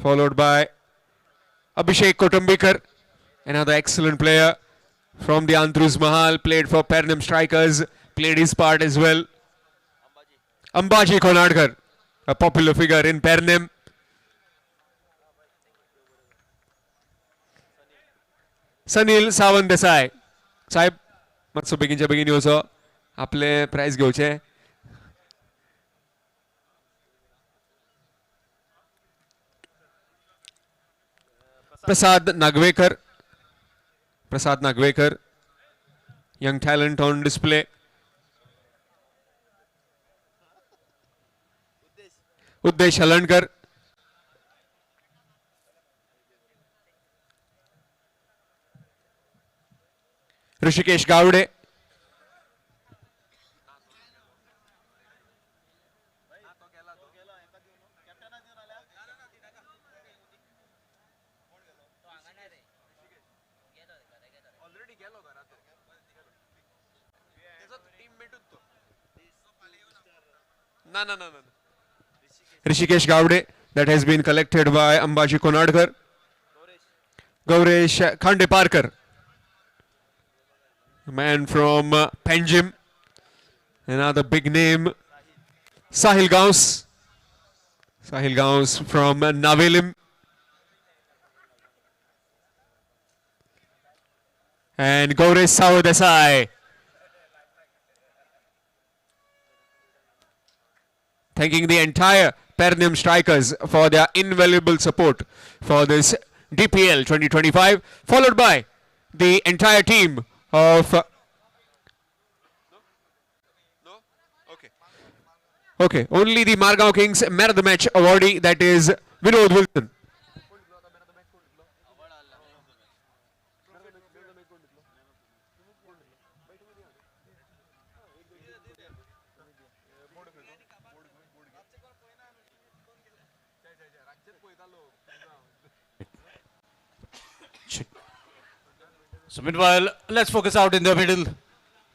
followed by Abhishek Kotambikar, another excellent player from the Andrus Mahal, played for Pernam Strikers, played his part as well. Ambaji Konadkar, a popular figure in Pernam. Sanil Sawant Desai. साहेब मातसो बेगीनच्या बेगीन येवचो आपले prize घेवचे. Prasad Nagvekar, young talent on display. Uddesh Halandkar, Rishikesh Gowde, Rishikesh Gowde, that has been collected by Ambaji Konadkar. Gauresh Khandeparkar, a man from Panjim, another big name. Sahil Gaus from Navelim. And Gauresh Sawadesai. Thanking the entire Pernam Strikers for their invaluable support for this DPL 2025, followed by the entire team of only the Margao Kings Man of the Match awardee, that is Vinod Wilson. So meanwhile, let's focus out in the middle.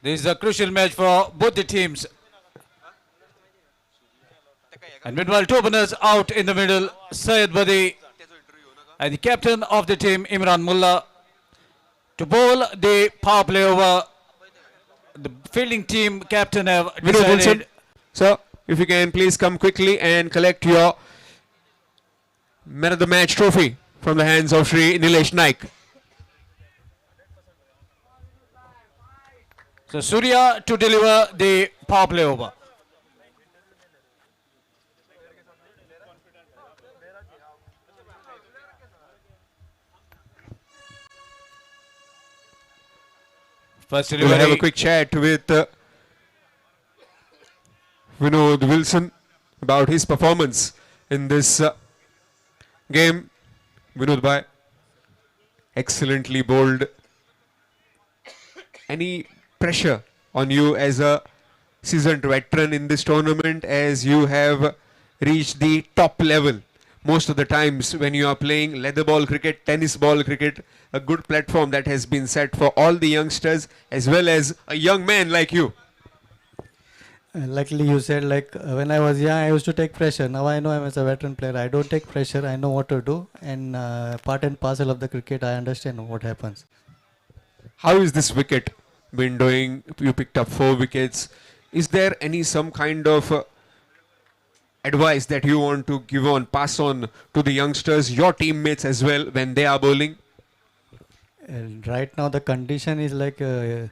This is a crucial match for both the teams. And meanwhile, two openers out in the middle, Syed Badi and the captain of the team, Imran Mullah, to bowl the power play over. The fielding team captain have decided. So, if you can please come quickly and collect your Man of the Match trophy from the hands of Shri Nilesh Naik. So Surya to deliver the power play over. First delivery. We'll have a quick chat with Vinod Wilson about his performance in this game. Vinod bhai, excellently bowled. Any pressure on you as a seasoned veteran in this tournament, as you have reached the top level most of the times when you are playing leather ball cricket, tennis ball cricket, a good platform that has been set for all the youngsters as well as a young man like you? Luckily you said, like when I was young I used to take pressure. Now I know I'm as a veteran player, I don't take pressure, I know what to do, and part and parcel of the cricket, I understand what happens. How is this wicket been doing? You picked up 4 wickets. Is there some kind of advice that you want to give on, pass on to the youngsters, your teammates as well, when they are bowling? And right now the condition is like the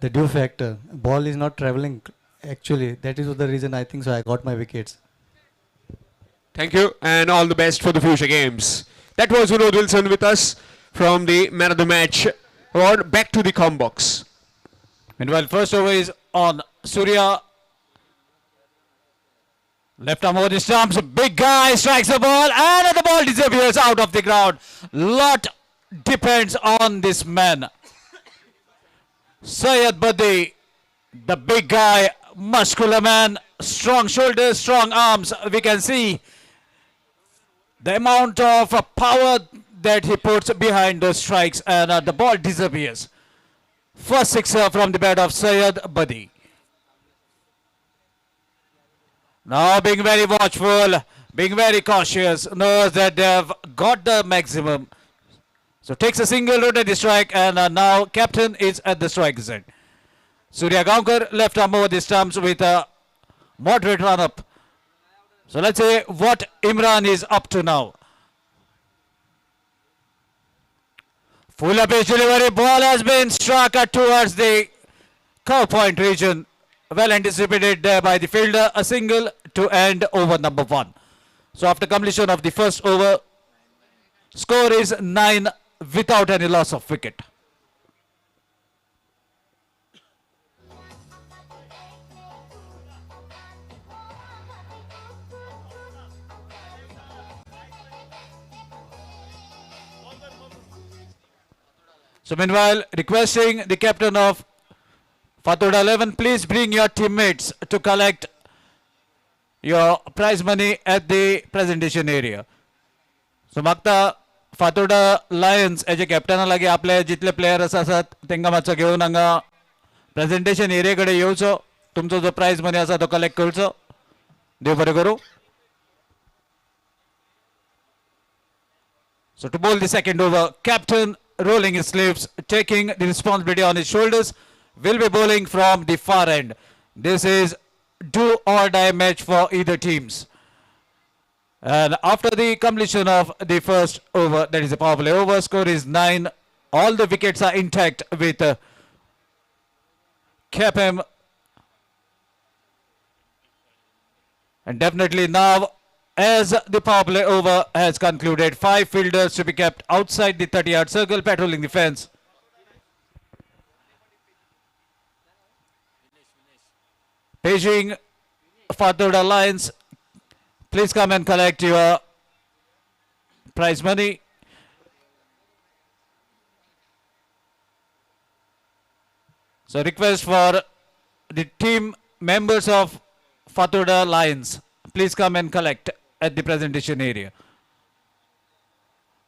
dew factor. Ball is not traveling actually. That is the reason I think so I got my wickets. Thank you and all the best for the future games. That was Vinod Wilson with us from the Man of the Match award. Back to the com box. Meanwhile, first over is on Surya. Left arm over the stumps. Big guy strikes the ball and the ball disappears out of the ground. Lot depends on this man. Syed Badi, the big guy, muscular man, strong shoulders, strong arms. We can see the amount of power that he puts behind those strikes, and the ball disappears. First sixer from the bat of Syed Badi. Now being very watchful, being very cautious, knows that they have got the maximum. So takes a single rotated strike, and now captain is at the strike zone. Surya Gaonkar left arm over the stumps with a moderate run up. So let's see what Imran is up to now. Full pitch delivery, ball has been struck towards the curve point region. Well anticipated there by the fielder, a single to end over number 1. So after completion of the first over, score is 9 without any loss of wicket. So meanwhile, requesting the captain of Fatoda 11, please bring your teammates to collect your prize money at the presentation area. So मागता Fatorda Lions एजे कॅप्टना लागी आपले जितले players आसात तांकां मातसो घेवन हांगा presentation एरिये कडेन येवचो, तुमचो जो प्राइज मनी आसा तो कलेक्ट करचो. देव बरें करूं. So to bowl the second over, captain rolling his sleeves, taking the responsibility on his shoulders, will be bowling from the far end. This is do or die match for either teams. And after the completion of the first over, that is a power play over, score is 9. All the wickets are intact with Capem. And definitely now, as the power play over has concluded, 5 fielders to be kept outside the 30-yard circle, patrolling the fence. Paging Fatoda Lions, please come and collect your prize money. So request for the team members of Fatoda Lions, please come and collect at the presentation area.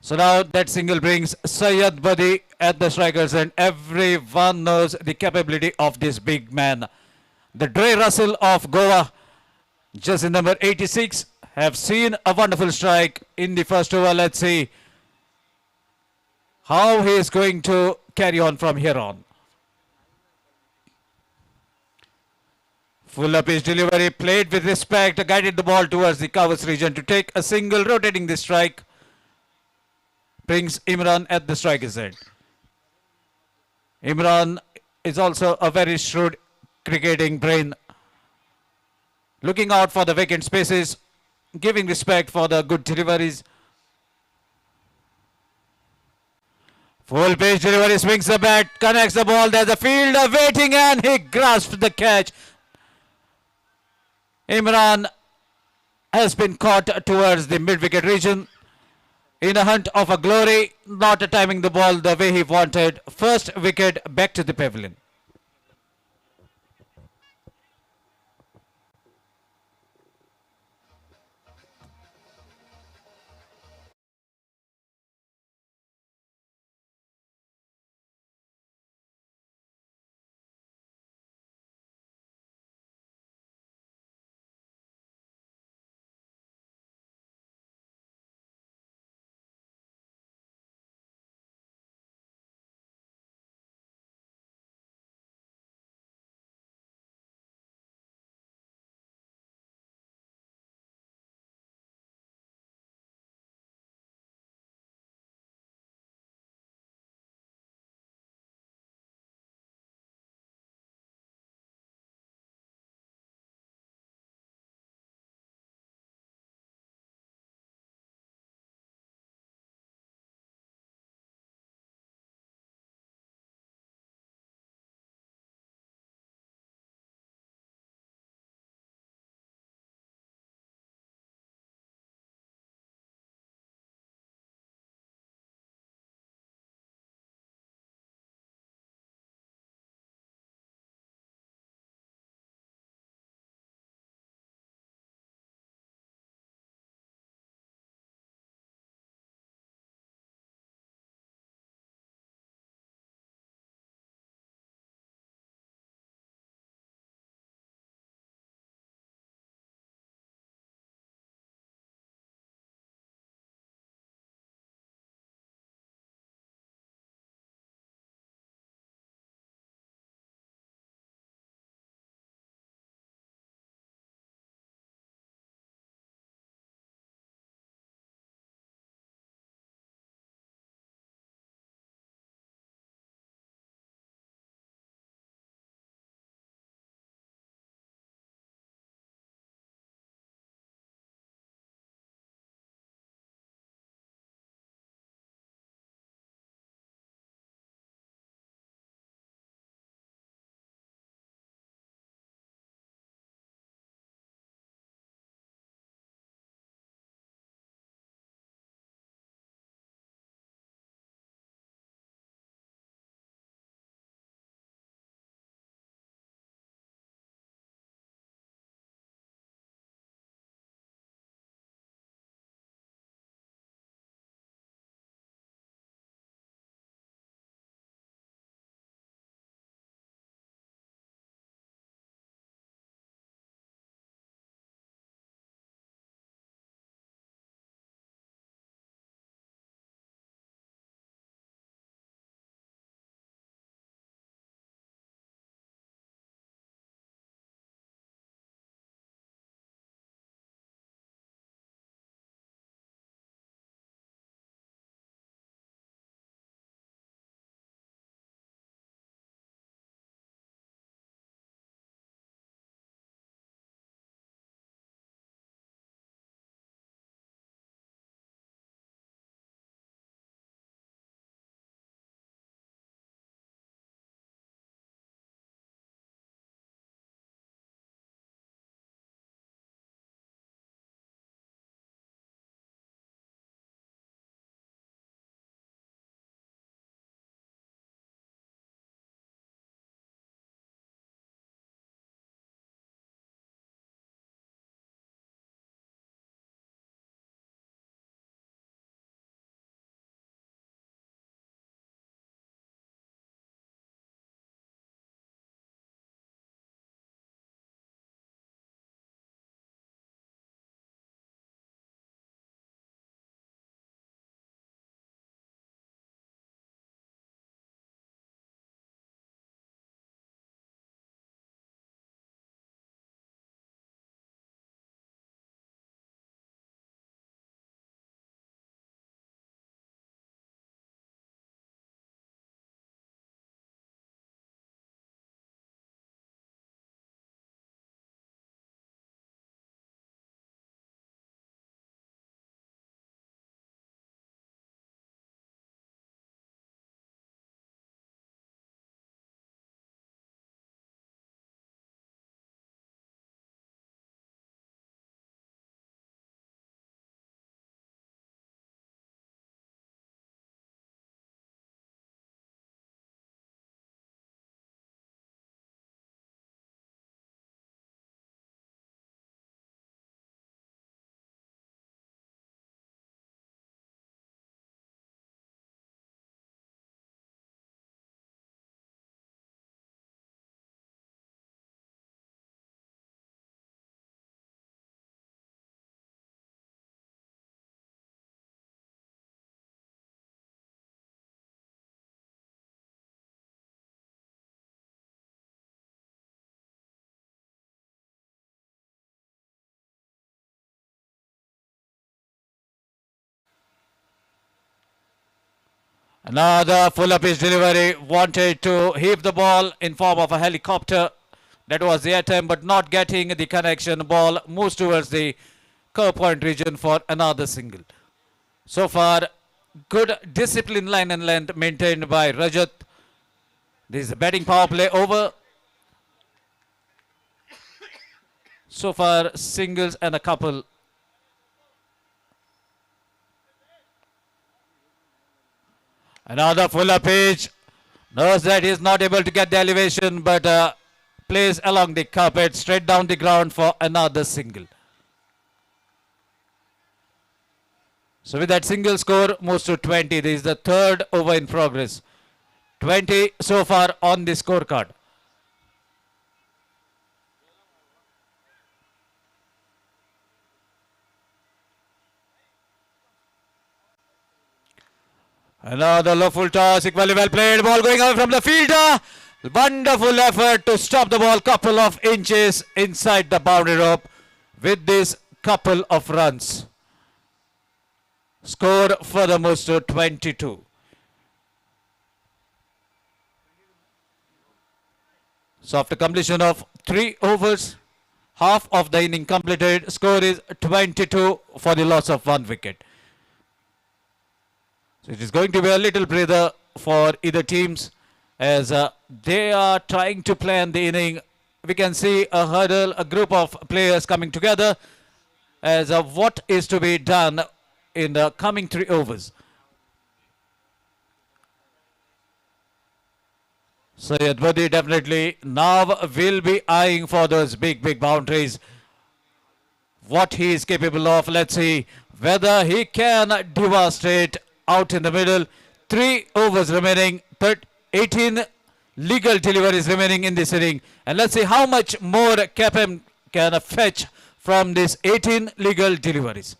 So now that single brings Syed Badi at the strikers, and everyone knows the capability of this big man. The Dre Russell of Goa, jersey number 86, have seen a wonderful strike in the first over. Let's see how he is going to carry on from here on. Full pitch delivery, played with respect, guided the ball towards the covers region to take a single, rotating the strike. Brings Imran at the striker's end. Imran is also a very shrewd cricketing brain, looking out for the vacant spaces, giving respect for the good deliveries. Full pitch delivery, swings the bat, connects the ball. There's a fielder waiting, and he grasps the catch. Imran has been caught towards the mid-wicket region in a hunt of a glory, not timing the ball the way he wanted. First wicket back to the pavilion. Another full up his delivery, wanted to heave the ball in form of a helicopter. That was the attempt, but not getting the connection. Ball moves towards the curve point region for another single. So far, good discipline, line and length maintained by Rajat. This is a batting power play over. So far, singles and a couple. Another fuller pitch. Knows that he is not able to get the elevation, but plays along the carpet, straight down the ground for another single. So with that single score, moves to 20. This is the third over in progress. 20 so far on the scorecard. Another low full toss, equally well played. Ball going away from the fielder. Wonderful effort to stop the ball. Couple of inches inside the boundary rope with this couple of runs. Score further moves to 22. So after completion of 3 overs, half of the inning completed. Score is 22 for the loss of 1 wicket. So it is going to be a little breather for either teams as they are trying to plan the inning. We can see a hurdle, a group of players coming together as what is to be done in the coming 3 overs. Syed Badi definitely now will be eyeing for those big boundaries. What he is capable of. Let's see whether he can devastate out in the middle. 3 overs remaining, 18 legal deliveries remaining in this inning. And let's see how much more KPM can fetch from these 18 legal deliveries.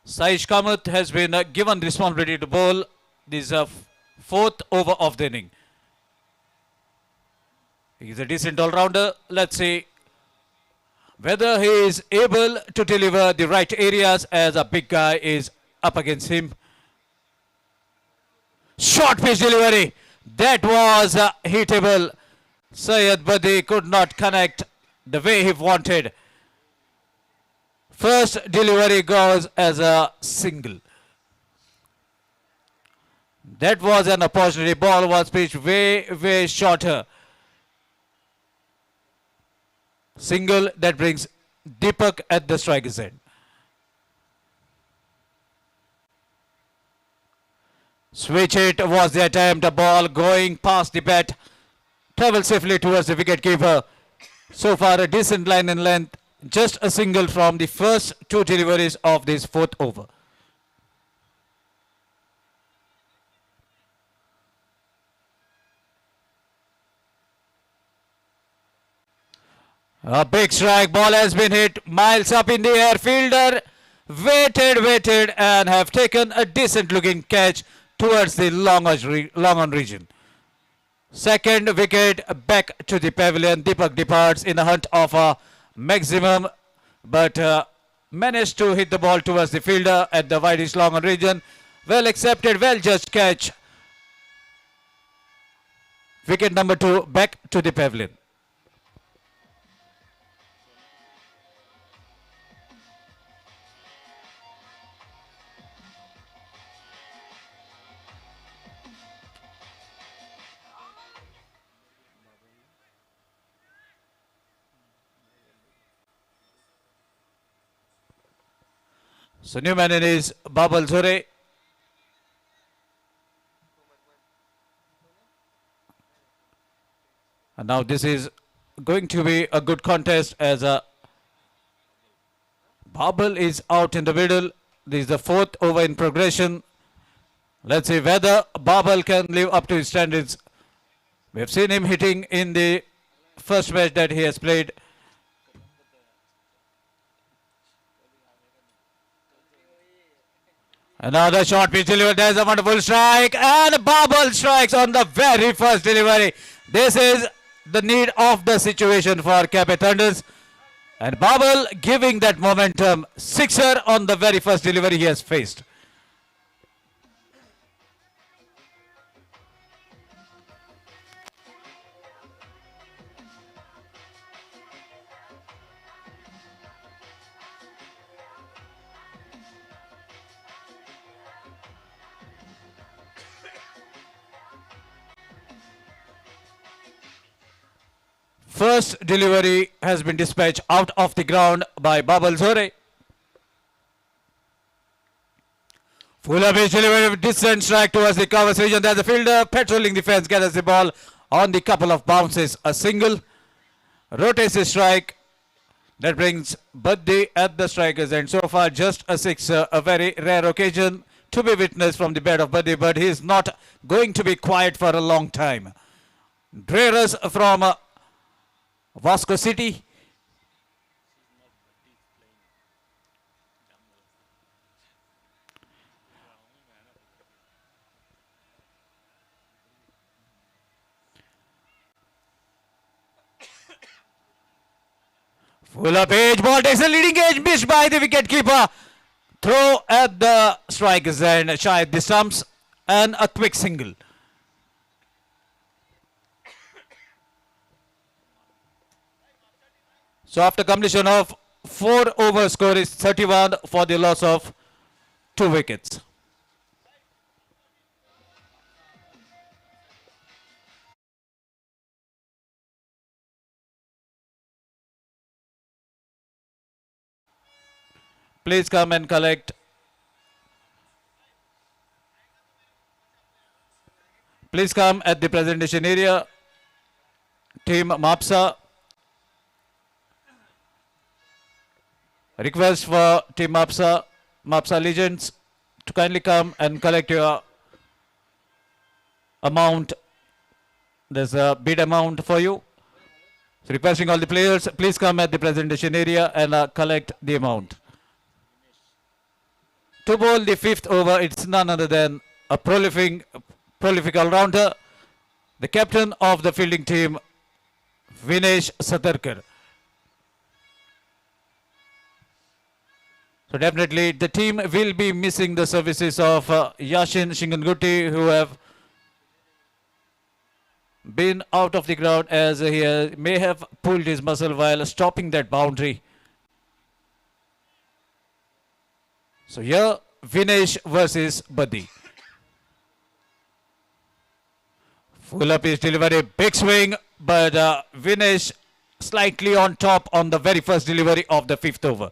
Saish Kamath has been given responsibility to bowl. This is a 4th over of the inning. He is a decent all-rounder. Let's see whether he is able to deliver the right areas as a big guy is up against him. Short pitch delivery. That was hittable. Syed Badi could not connect the way he wanted. First delivery goes as a single. That was an opportunity. Ball was pitched way shorter. Single that brings Deepak at the striker's end. Switch it was the attempt. The ball going past the bat. Travel safely towards the wicketkeeper. So far a decent line in length. Just a single from the first 2 deliveries of this 4th over. A big strike. Ball has been hit miles up in the air. Fielder waited and have taken a decent looking catch towards the long on region. Second wicket back to the pavilion. Deepak departs in the hunt of a maximum, but managed to hit the ball towards the fielder at the widest long on region. Well accepted, well judged catch Wicket number 2 back to the pavilion. So new man in is Babal Zure. And now this is going to be a good contest as Babal is out in the middle. This is the 4th over in progression. Let's see whether Babal can live up to his standards. We have seen him hitting in the first match that he has played. Another short pitch delivery. There's a wonderful strike. And Babal strikes on the very first delivery. This is the need of the situation for Cape Thunders. And Babal giving that momentum. Sixer on the very first delivery he has faced. First delivery has been dispatched out of the ground by Babal Zore. Fuller pitch delivery with distant strike towards the covers region. There's a fielder patrolling the fence, gathers the ball on the couple of bounces. A single rotates a strike that brings Buddy at the strikers end. So far just a sixer, a very rare occasion to be witnessed from the bat of Buddy, but he is not going to be quiet for a long time. Dreras from Vasco City. Full up edge, ball takes a leading edge, missed by the wicket keeper. Throw at the strikers and shy the stumps and a quick single. So after completion of 4 overs, score is 31 for the loss of 2 wickets. Please come and collect. Please come at the presentation area. Team Mapsa. Request for Team Mapsa Legends to kindly come and collect your amount. There's a bid amount for you. So requesting all the players, please come at the presentation area and collect the amount. To bowl the 5th over, it's none other than a prolific all-rounder, the captain of the fielding team, Vinesh Satarkar. So definitely the team will be missing the services of Yashin Shingangutti, who have been out of the ground as he may have pulled his muscle while stopping that boundary. So here Vinesh versus Buddy. Full up his delivery, big swing, but Vinesh slightly on top on the very first delivery of the 5th over.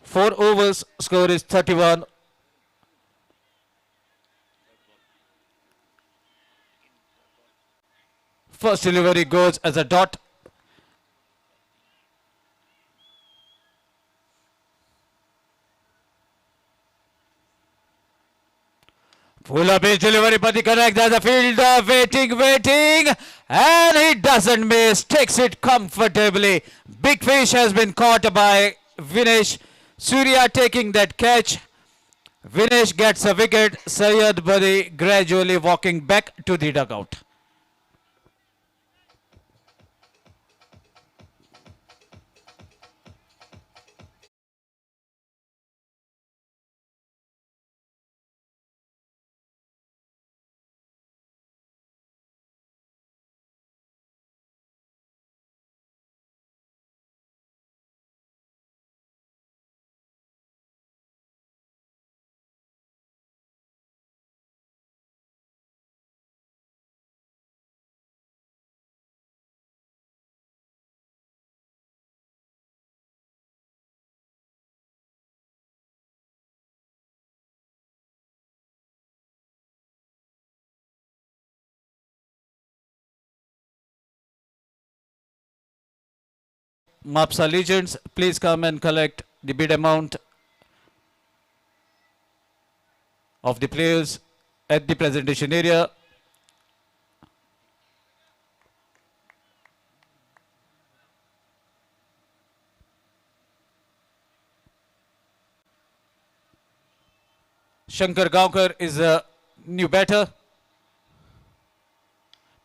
4 overs, score is 31. First delivery goes as a dot. Full up his delivery, but he connects. There's a fielder waiting, and he doesn't miss. Takes it comfortably. Big fish has been caught by Vinesh. Surya taking that catch. Vinesh gets a wicket. Syed Buddy gradually walking back to the dugout. MAPSA legends, please come and collect the bid amount of the players at the presentation area. Shankar Gaonkar is a new batter.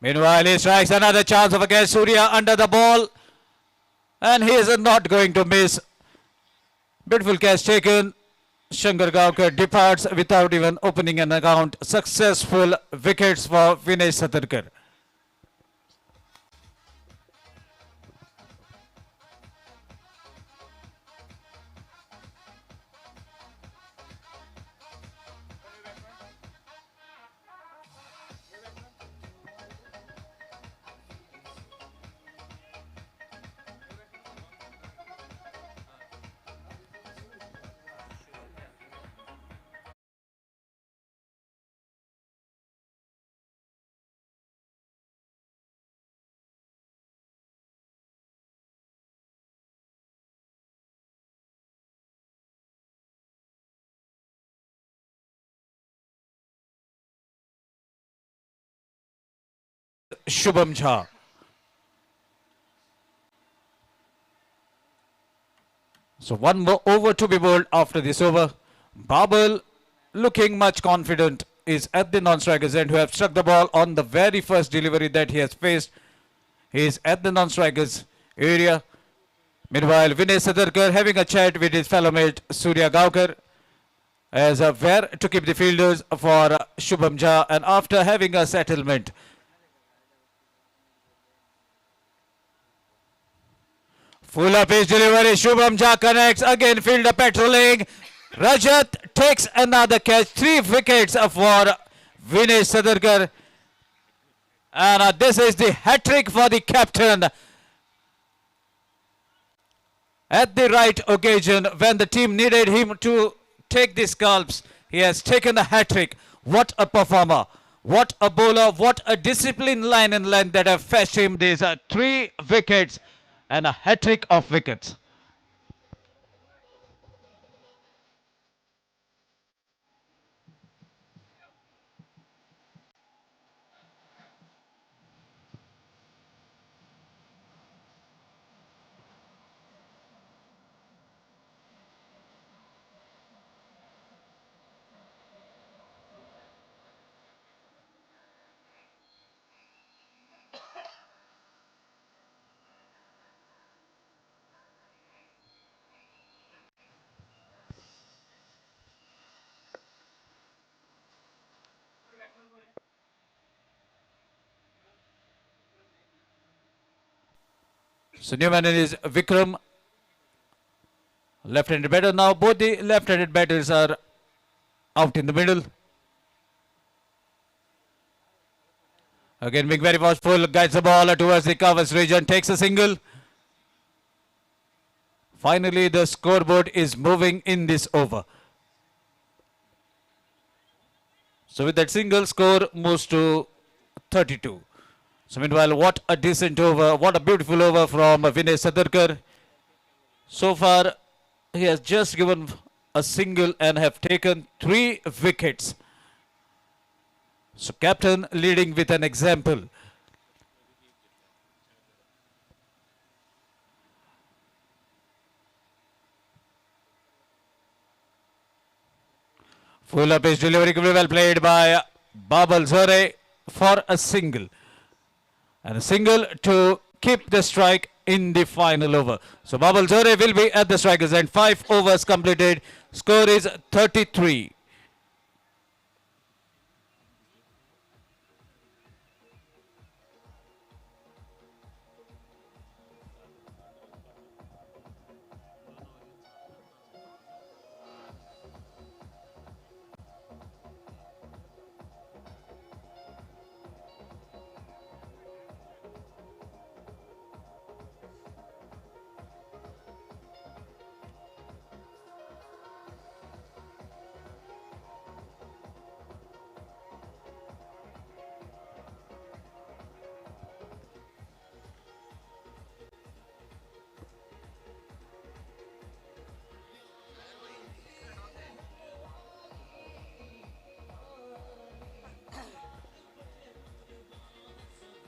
Meanwhile, he strikes another chance of against Surya under the ball. And he is not going to miss. Beautiful catch taken. Shankar Gaonkar departs without even opening an account. Successful wickets for Vinay Satarkar. Shubham Jha. So one more over to be bowled after this over. Babal, looking much confident, is at the non-strikers end, who have struck the ball on the very first delivery that he has faced. He is at the non-strikers area. Meanwhile, Vinay Sadarkar having a chat with his fellow mate Surya Gaonkar as where to keep the fielders for Shubham Jha, and after having a settlement. Full of his delivery, Shubham Jha connects, again fielder patrolling. Rajat takes another catch, 3 wickets for Vinay Sadarkar. And this is the hat-trick for the captain. At the right occasion, when the team needed him to take the scalps, he has taken the hat-trick. What a performer, what a bowler, what a disciplined line and length that have fetched him these 3 wickets and a hat-trick of wickets. So new man is Vikram, left-handed batter. Now both the left-handed batters are out in the middle. Again being very watchful, guides the ball towards the covers region, takes a single. Finally the scoreboard is moving in this over. So with that single, score moves to 32. So meanwhile, what a decent over, what a beautiful over from Vinay Sadarkar. So far, he has just given a single and have taken 3 wickets. So captain leading with an example. Full up his delivery, well played by Babal Zore for a single. And a single to keep the strike in the final over. So Babal Zore will be at the strikers end. 5 overs completed. Score is 33.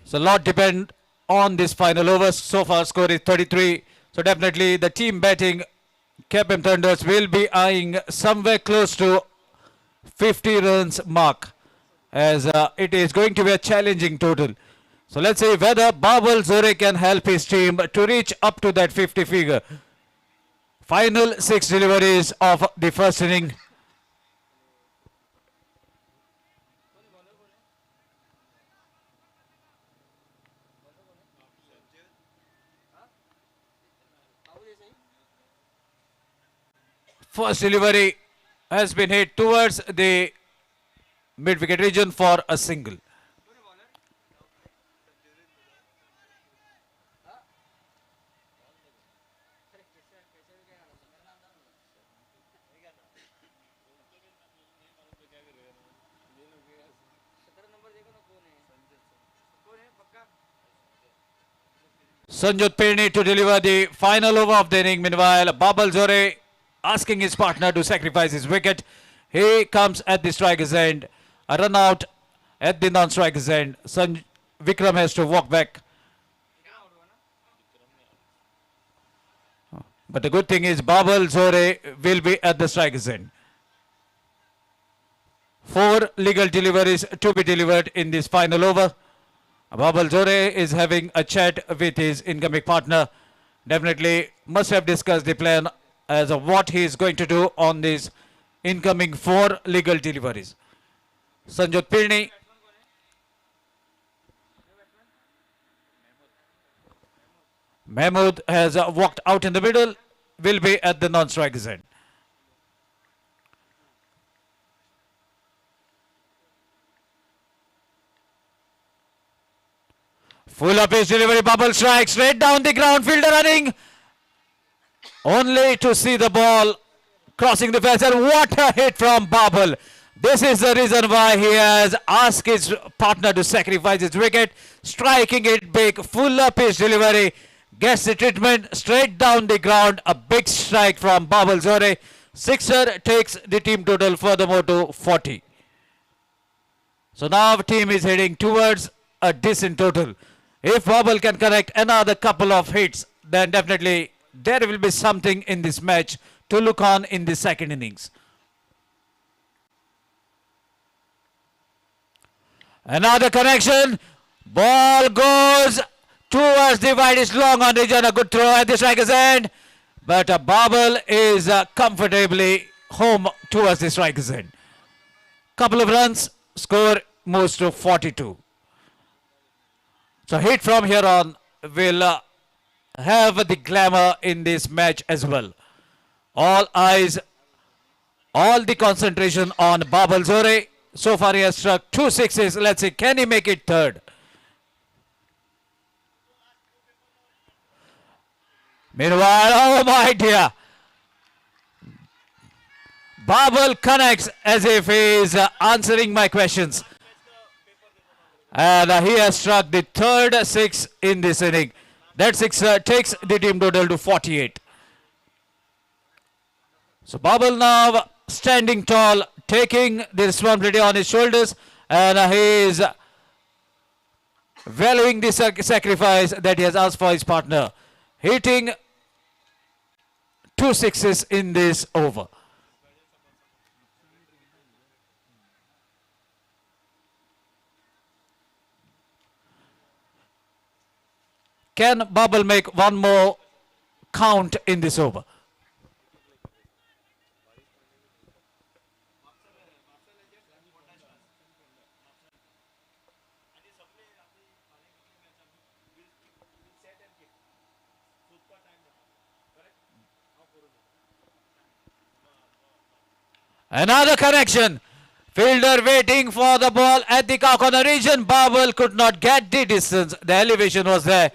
So a lot depend on this final over. So far score is 33. So definitely the team batting KPM Thunders will be eyeing somewhere close to 50 runs mark, as it is going to be a challenging total. So let's see whether Babal Zore can help his team to reach up to that 50 figure. Final 6 deliveries of the first inning. First delivery has been hit towards the mid wicket region for a single. Sanjot Pirni to deliver the final over of the inning. Meanwhile, Babal Zore asking his partner to sacrifice his wicket. He comes at the striker's end. A run out at the non-striker's end. Vikram has to walk back. But the good thing is Babal Zore will be at the striker's end. 4 legal deliveries to be delivered in this final over. Babal Zore is having a chat with his incoming partner. Definitely must have discussed the plan as of what he is going to do on these incoming 4 legal deliveries. Sanjot Pirni. Mahmood has walked out in the middle, will be at the non-striker's end. Full up his delivery, Babal strike straight down the ground, fielder running only to see the ball crossing the fence, and what a hit from Babal. This is the reason why he has asked his partner to sacrifice his wicket, striking it big, full up his delivery, gets the treatment straight down the ground, a big strike from Babal Zore. Sixer takes the team total furthermore to 40. So now the team is heading towards a decent total. If Babal can connect another couple of hits, then definitely there will be something in this match to look on in the second innings. Another connection. Ball goes towards the widest long on region. A good throw at the striker's end. But Babal is comfortably home towards the striker's end. Couple of runs, score moves to 42. So hit from here on will have the glamour in this match as well. All eyes, all the concentration on Babal Zore. So far he has struck 2 sixes. Let's see, can he make it third? Meanwhile, oh my dear. Babal connects as if he is answering my questions. And he has struck the third 6 in this inning. That 6 takes the team total to 48. So Babal now standing tall, taking the responsibility on his shoulders, and he is valuing the sacrifice that he has asked for his partner, hitting 2 sixes in this over. Can Babal make one more count in this over? Another connection. Fielder waiting for the ball at the cow corner region. Babal could not get the distance. The elevation was there.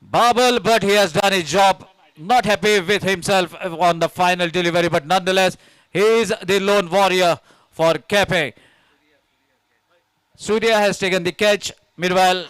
Babal, but he has done his job. Not happy with himself on the final delivery, but nonetheless, he is the lone warrior for Kepe. Surya has taken the catch. Meanwhile,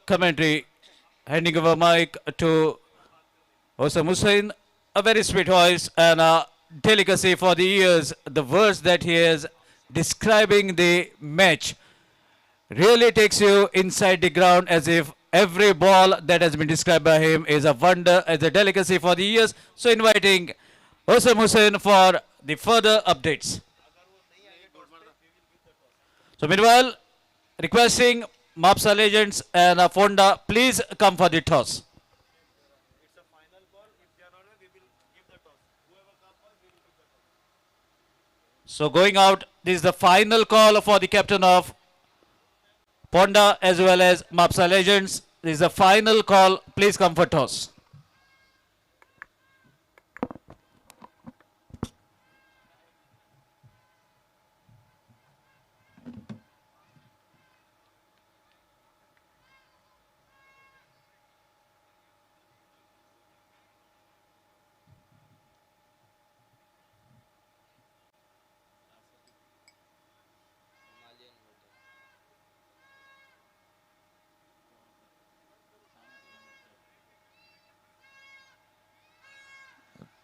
commentary, handing over mic to Osam Hussain, a very sweet voice and a delicacy for the ears. The words that he is describing the match really takes you inside the ground, as if every ball that has been described by him is a wonder, as a delicacy for the ears. So inviting Osam Hussain for the further updates. So meanwhile, requesting Mapsa Legends and Fonda, please come for the toss. So going out, this is the final call for the captain of Ponda as well as Mapsa Legends. This is the final call. Please come for toss.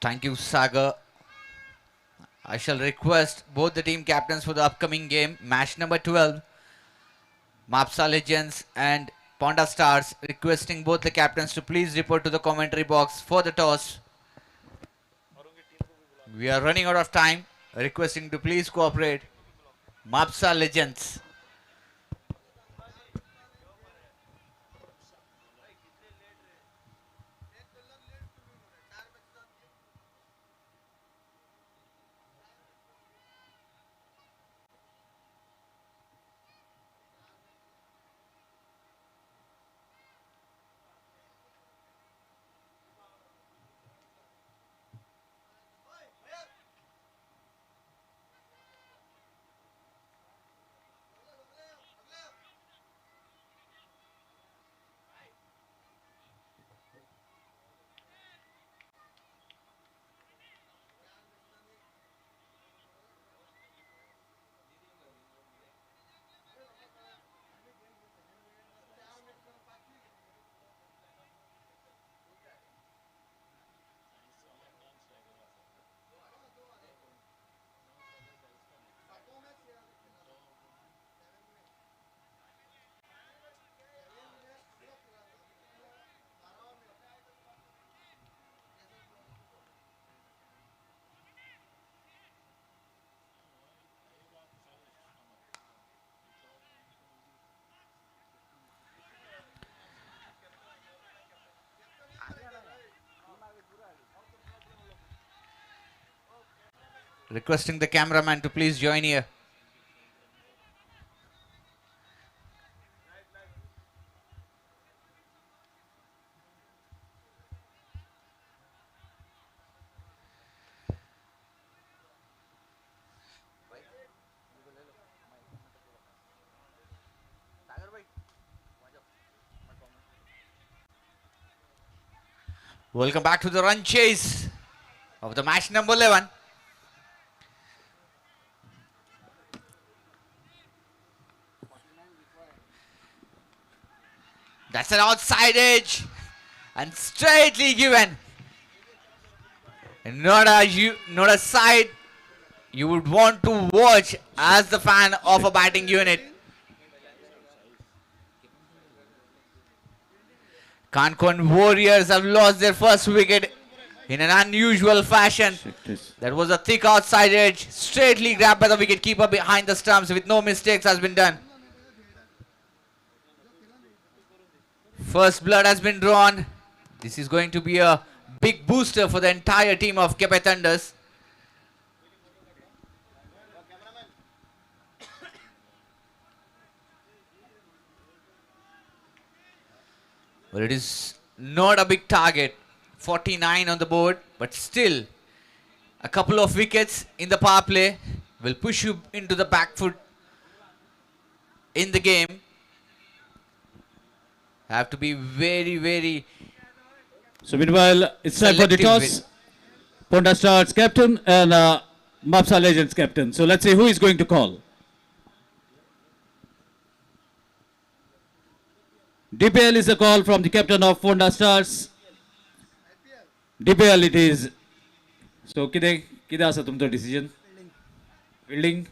Thank you, Sagar. I shall request both the team captains for the upcoming game, match number 12, Mapsa Legends and Ponda Stars, requesting both the captains to please report to the commentary box for the toss. We are running out of time, requesting to please cooperate. Mapsa Legends. Requesting the cameraman to please join here. Welcome back to the run chase of the match number 11. That's an outside edge and straightly given. And not a side you would want to watch as the fan of a batting unit. Kankan Warriors have lost their first wicket in an unusual fashion. That was a thick outside edge, straightly grabbed by the wicketkeeper behind the stumps with no mistakes has been done. First blood has been drawn. This is going to be a big booster for the entire team of Kepe Thunders. Well, it is not a big target. 49 on the board, but still a couple of wickets in the power play will push you into the back foot in the game. Have to be very, very. So meanwhile, it's time for the Selective toss. Ponda Stars captain and Mapsa Legends captain. So let's see who is going to call. DPL is a call from the captain of Fonda Stars. DPL it is. So कितें आसा तुमचो decision? Fielding.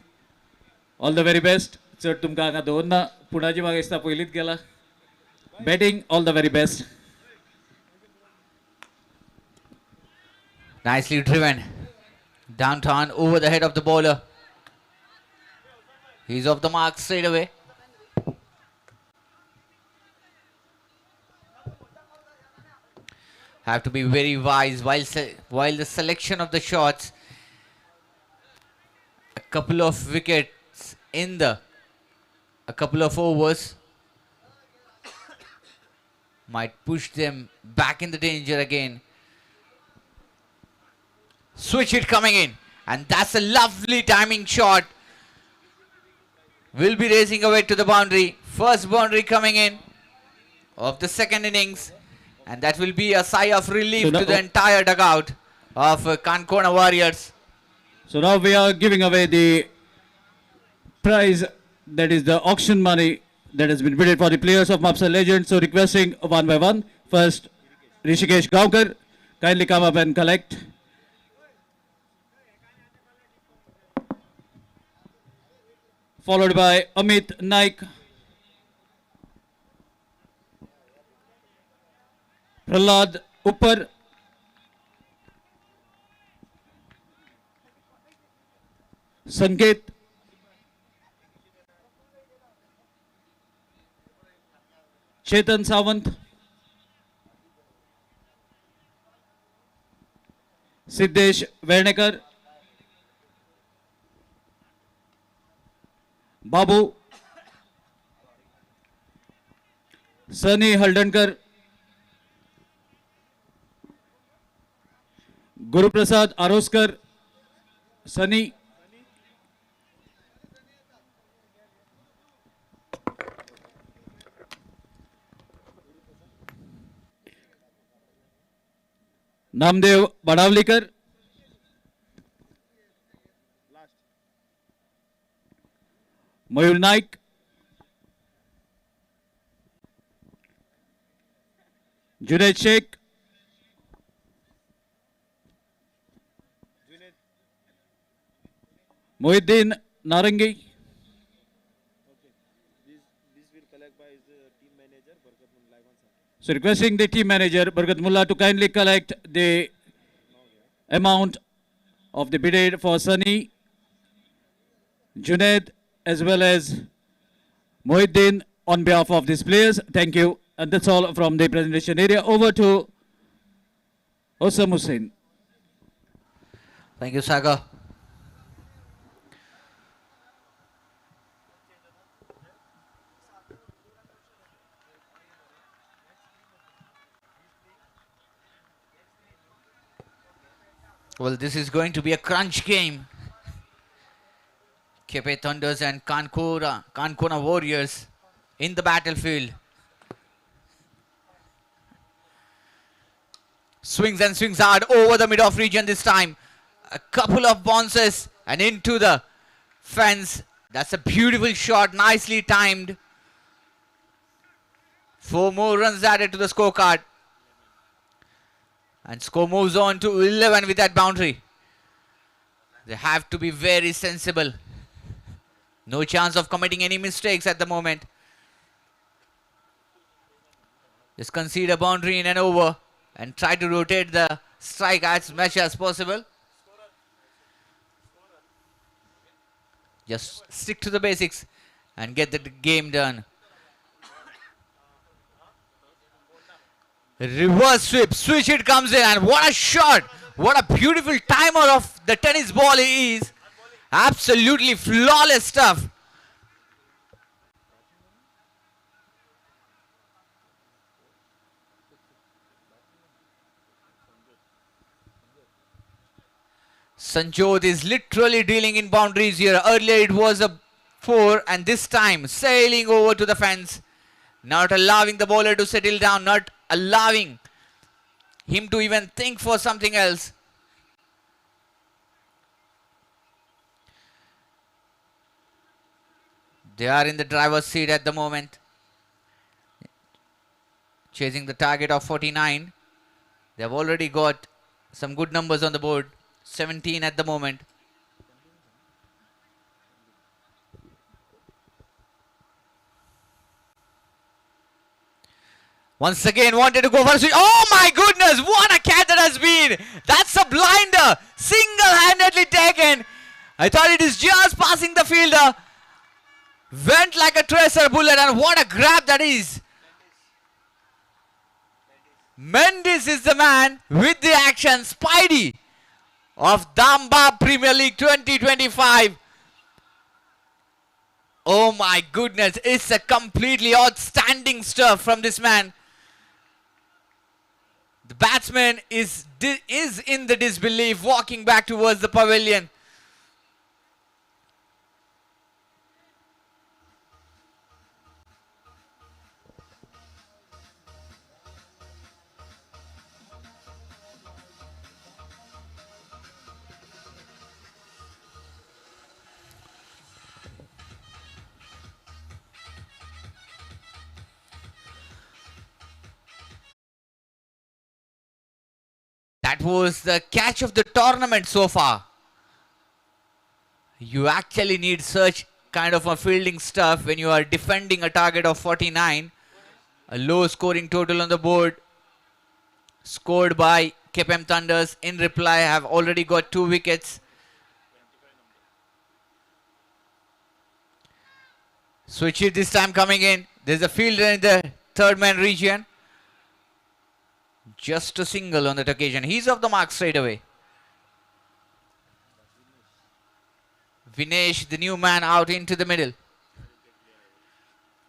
All the very best. चड तुमकां हांगा दवरना. पुणाची म्हाका दिसता पयलींच गेला. Batting, all the very best. Nicely driven. Downtown over the head of the bowler. He's off the mark straight away. Have to be very wise while the selection of the shots. A couple of wickets in a couple of overs might push them back in the danger again. Switch it coming in, and that's a lovely timing shot. Will be racing away to the boundary. First boundary coming in of the second innings, and that will be a sigh of relief So to the entire dugout of Kankona Warriors. So now we are giving away the prize, that is the auction money that has been bided for the players of Mapsa Legends. So requesting one by one. First, Rishikesh Gaukar, kindly come up and collect. Followed by Amit Naik, Prahlad Uppar, Sanket, Chetan Sawant, Siddesh Vernekar, Babu, Sunny Haldankar, Guru Prasad Aroskar, Sunny, Namdev Badavlikar, Mayur Naik, Junaid Sheikh, Mohiddin Narangi, so requesting the team manager Barkat Mullah to kindly collect the amount of the bid for Sunny, Junaid as well as Mohiddin on behalf of these players. Thank you. And that's all from the presentation area. Over to Osam Hussain. Thank you, Saga. Well, this is going to be a crunch game. Kepe Thunders and Kankona Warriors in the battlefield. Swings and swings hard over the mid-off region this time. A couple of bounces and into the fence. That's a beautiful shot, nicely timed. 4 more runs added to the scorecard. And score moves on to 11 with that boundary. They have to be very sensible. No chance of committing any mistakes at the moment. Just concede a boundary in and over and try to rotate the strike as much as possible. Just stick to the basics and get the game done. Reverse sweep, switch it comes in, and what a shot! What a beautiful timer of the tennis ball he is. Absolutely flawless stuff. Sanjot is literally dealing in boundaries here. Earlier it was a 4 and this time sailing over to the fence. Not allowing the bowler to settle down, not allowing him to even think for something else. They are in the driver's seat at the moment. chasing the target of 49. They have already got some good numbers on the board, 17 at the moment. Once again wanted to go for a switch. Oh my goodness, what a catch that has been. That's a blinder, single-handedly taken. I thought it is just passing the fielder. Went like a tracer bullet, and what a grab that is. Mendes is the man with the action. Spidey of Damba Premier League 2025. Oh my goodness, it's a completely outstanding stuff from this man. The batsman is in the disbelief, walking back towards the pavilion. That was the catch of the tournament so far. You actually need such kind of a fielding stuff when you are defending a target of 49. A low scoring total on the board scored by KPM Thunders. In reply, have already got 2 wickets. Switch hit this time coming in. There's a fielder in the third man region. Just a single on that occasion. He's off the mark straight away. Vinesh, the new man, out into the middle.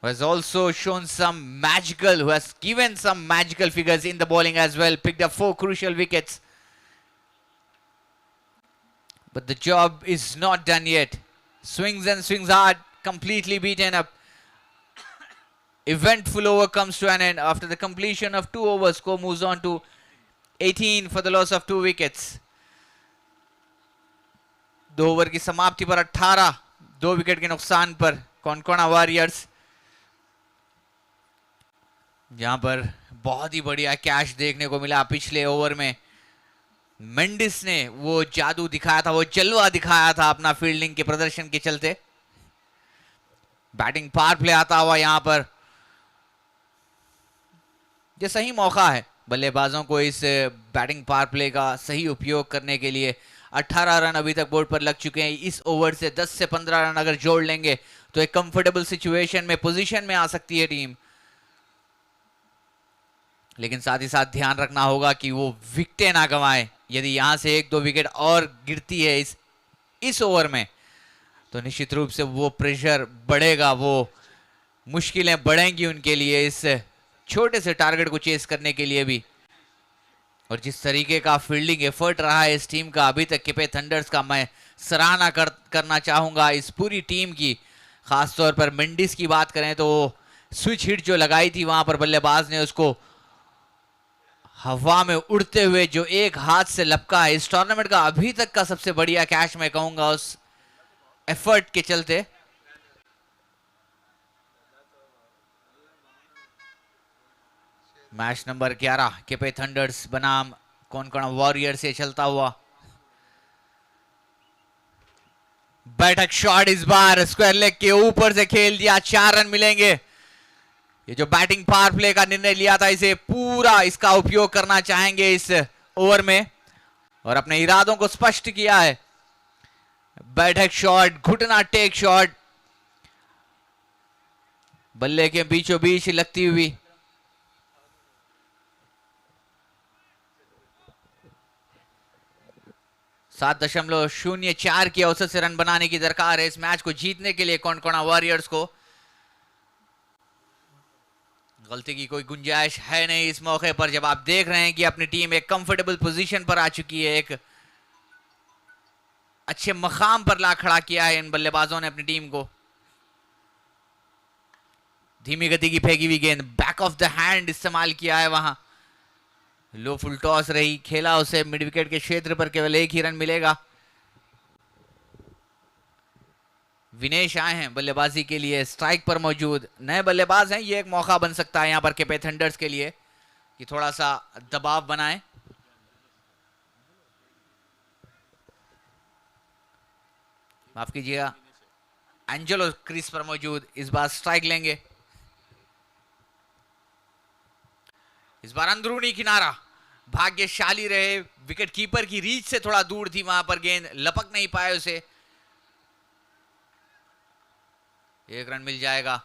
Who has also shown some magical, who has given some magical figures in the bowling as well. Picked up 4 crucial wickets. But the job is not done yet. Swings and swings hard. Completely beaten up. Eventful over comes to an end. After the completion of 2 overs, score moves on to 18 for the loss of 2 wickets. 2 over की समाप्ति पर 18, 2 wicket के नुकसान पर Konkona warriors, जहां पर बहुत ही बढ़िया कैच देखने को मिला पिछले ओवर में. मेंडिस ने वो जादू दिखाया था, वो जलवा दिखाया था अपना फील्डिंग के प्रदर्शन के चलते. बैटिंग पावर प्ले आता हुआ यहां पर. ये सही मौका है बल्लेबाजों को इस बैटिंग पावर प्ले का सही उपयोग करने के लिए. 18 रन अभी तक बोर्ड पर लग चुके हैं. इस ओवर से 10 से 15 रन अगर जोड़ लेंगे तो एक कंफर्टेबल सिचुएशन में, पोजीशन में आ सकती है टीम. लेकिन साथ ही साथ ध्यान रखना होगा कि वो विकेटें ना गंवाएं. यदि यहां से 1-2 विकेट और गिरती है इस ओवर में तो निश्चित रूप से वो प्रेशर बढ़ेगा, वो मुश्किलें बढ़ेंगी उनके लिए इस छोटे से टारगेट को चेस करने के लिए भी. और जिस तरीके का फील्डिंग एफर्ट रहा है इस टीम का अभी तक केपे थंडर्स का, मैं सराहना करना चाहूंगा इस पूरी टीम की. खासतौर पर मेंडिस की बात करें तो स्विच हिट जो लगाई थी वहां पर बल्लेबाज ने उसको हवा में उड़ते हुए जो एक हाथ से लपका है, इस टूर्नामेंट का अभी तक का सबसे बढ़िया कैच मैं कहूंगा उस एफर्ट के चलते. मैच नंबर 11 केपे थंडर्स बनाम कोनकोना वॉरियर से चलता हुआ. बैठक शॉट इस बार स्क्वायर लेग के ऊपर से खेल दिया. 4 रन मिलेंगे. ये जो बैटिंग पावर प्ले का निर्णय लिया था, इसे पूरा इसका उपयोग करना चाहेंगे इस ओवर में और अपने इरादों को स्पष्ट किया है. बैठक शॉट, घुटना टेक शॉट, बल्ले के बीचों बीच लगती हुई. .04 की औसत से रन बनाने की दरकार है इस मैच को जीतने के लिए कोनकोना वॉरियर्स को. गलती की कोई गुंजाइश है नहीं इस मौके पर, जब आप देख रहे हैं कि अपनी टीम एक कंफर्टेबल पोजीशन पर आ चुकी है, एक अच्छे मकाम पर ला खड़ा किया है इन बल्लेबाजों ने अपनी टीम को. धीमी गति की फेंकी हुई गेंद, बैक ऑफ द हैंड इस्तेमाल किया है वहां. लो फुल टॉस रही, खेला उसे मिड विकेट के क्षेत्र पर, केवल 1 ही रन मिलेगा. विनेश आए हैं बल्लेबाजी के लिए, स्ट्राइक पर मौजूद नए बल्लेबाज हैं. ये एक मौका बन सकता है यहां पर केपे थंडर्स के लिए. कि थोड़ा सा दबाव बनाए। माफ कीजिएगा, एंजेलो क्रीज पर मौजूद, इस बार स्ट्राइक लेंगे। इस बार अंदरूनी किनारा, भाग्यशाली रहे, विकेट कीपर की रीच से थोड़ा दूर थी, वहां पर गेंद लपक नहीं पाए उसे। एक रन मिल जाएगा।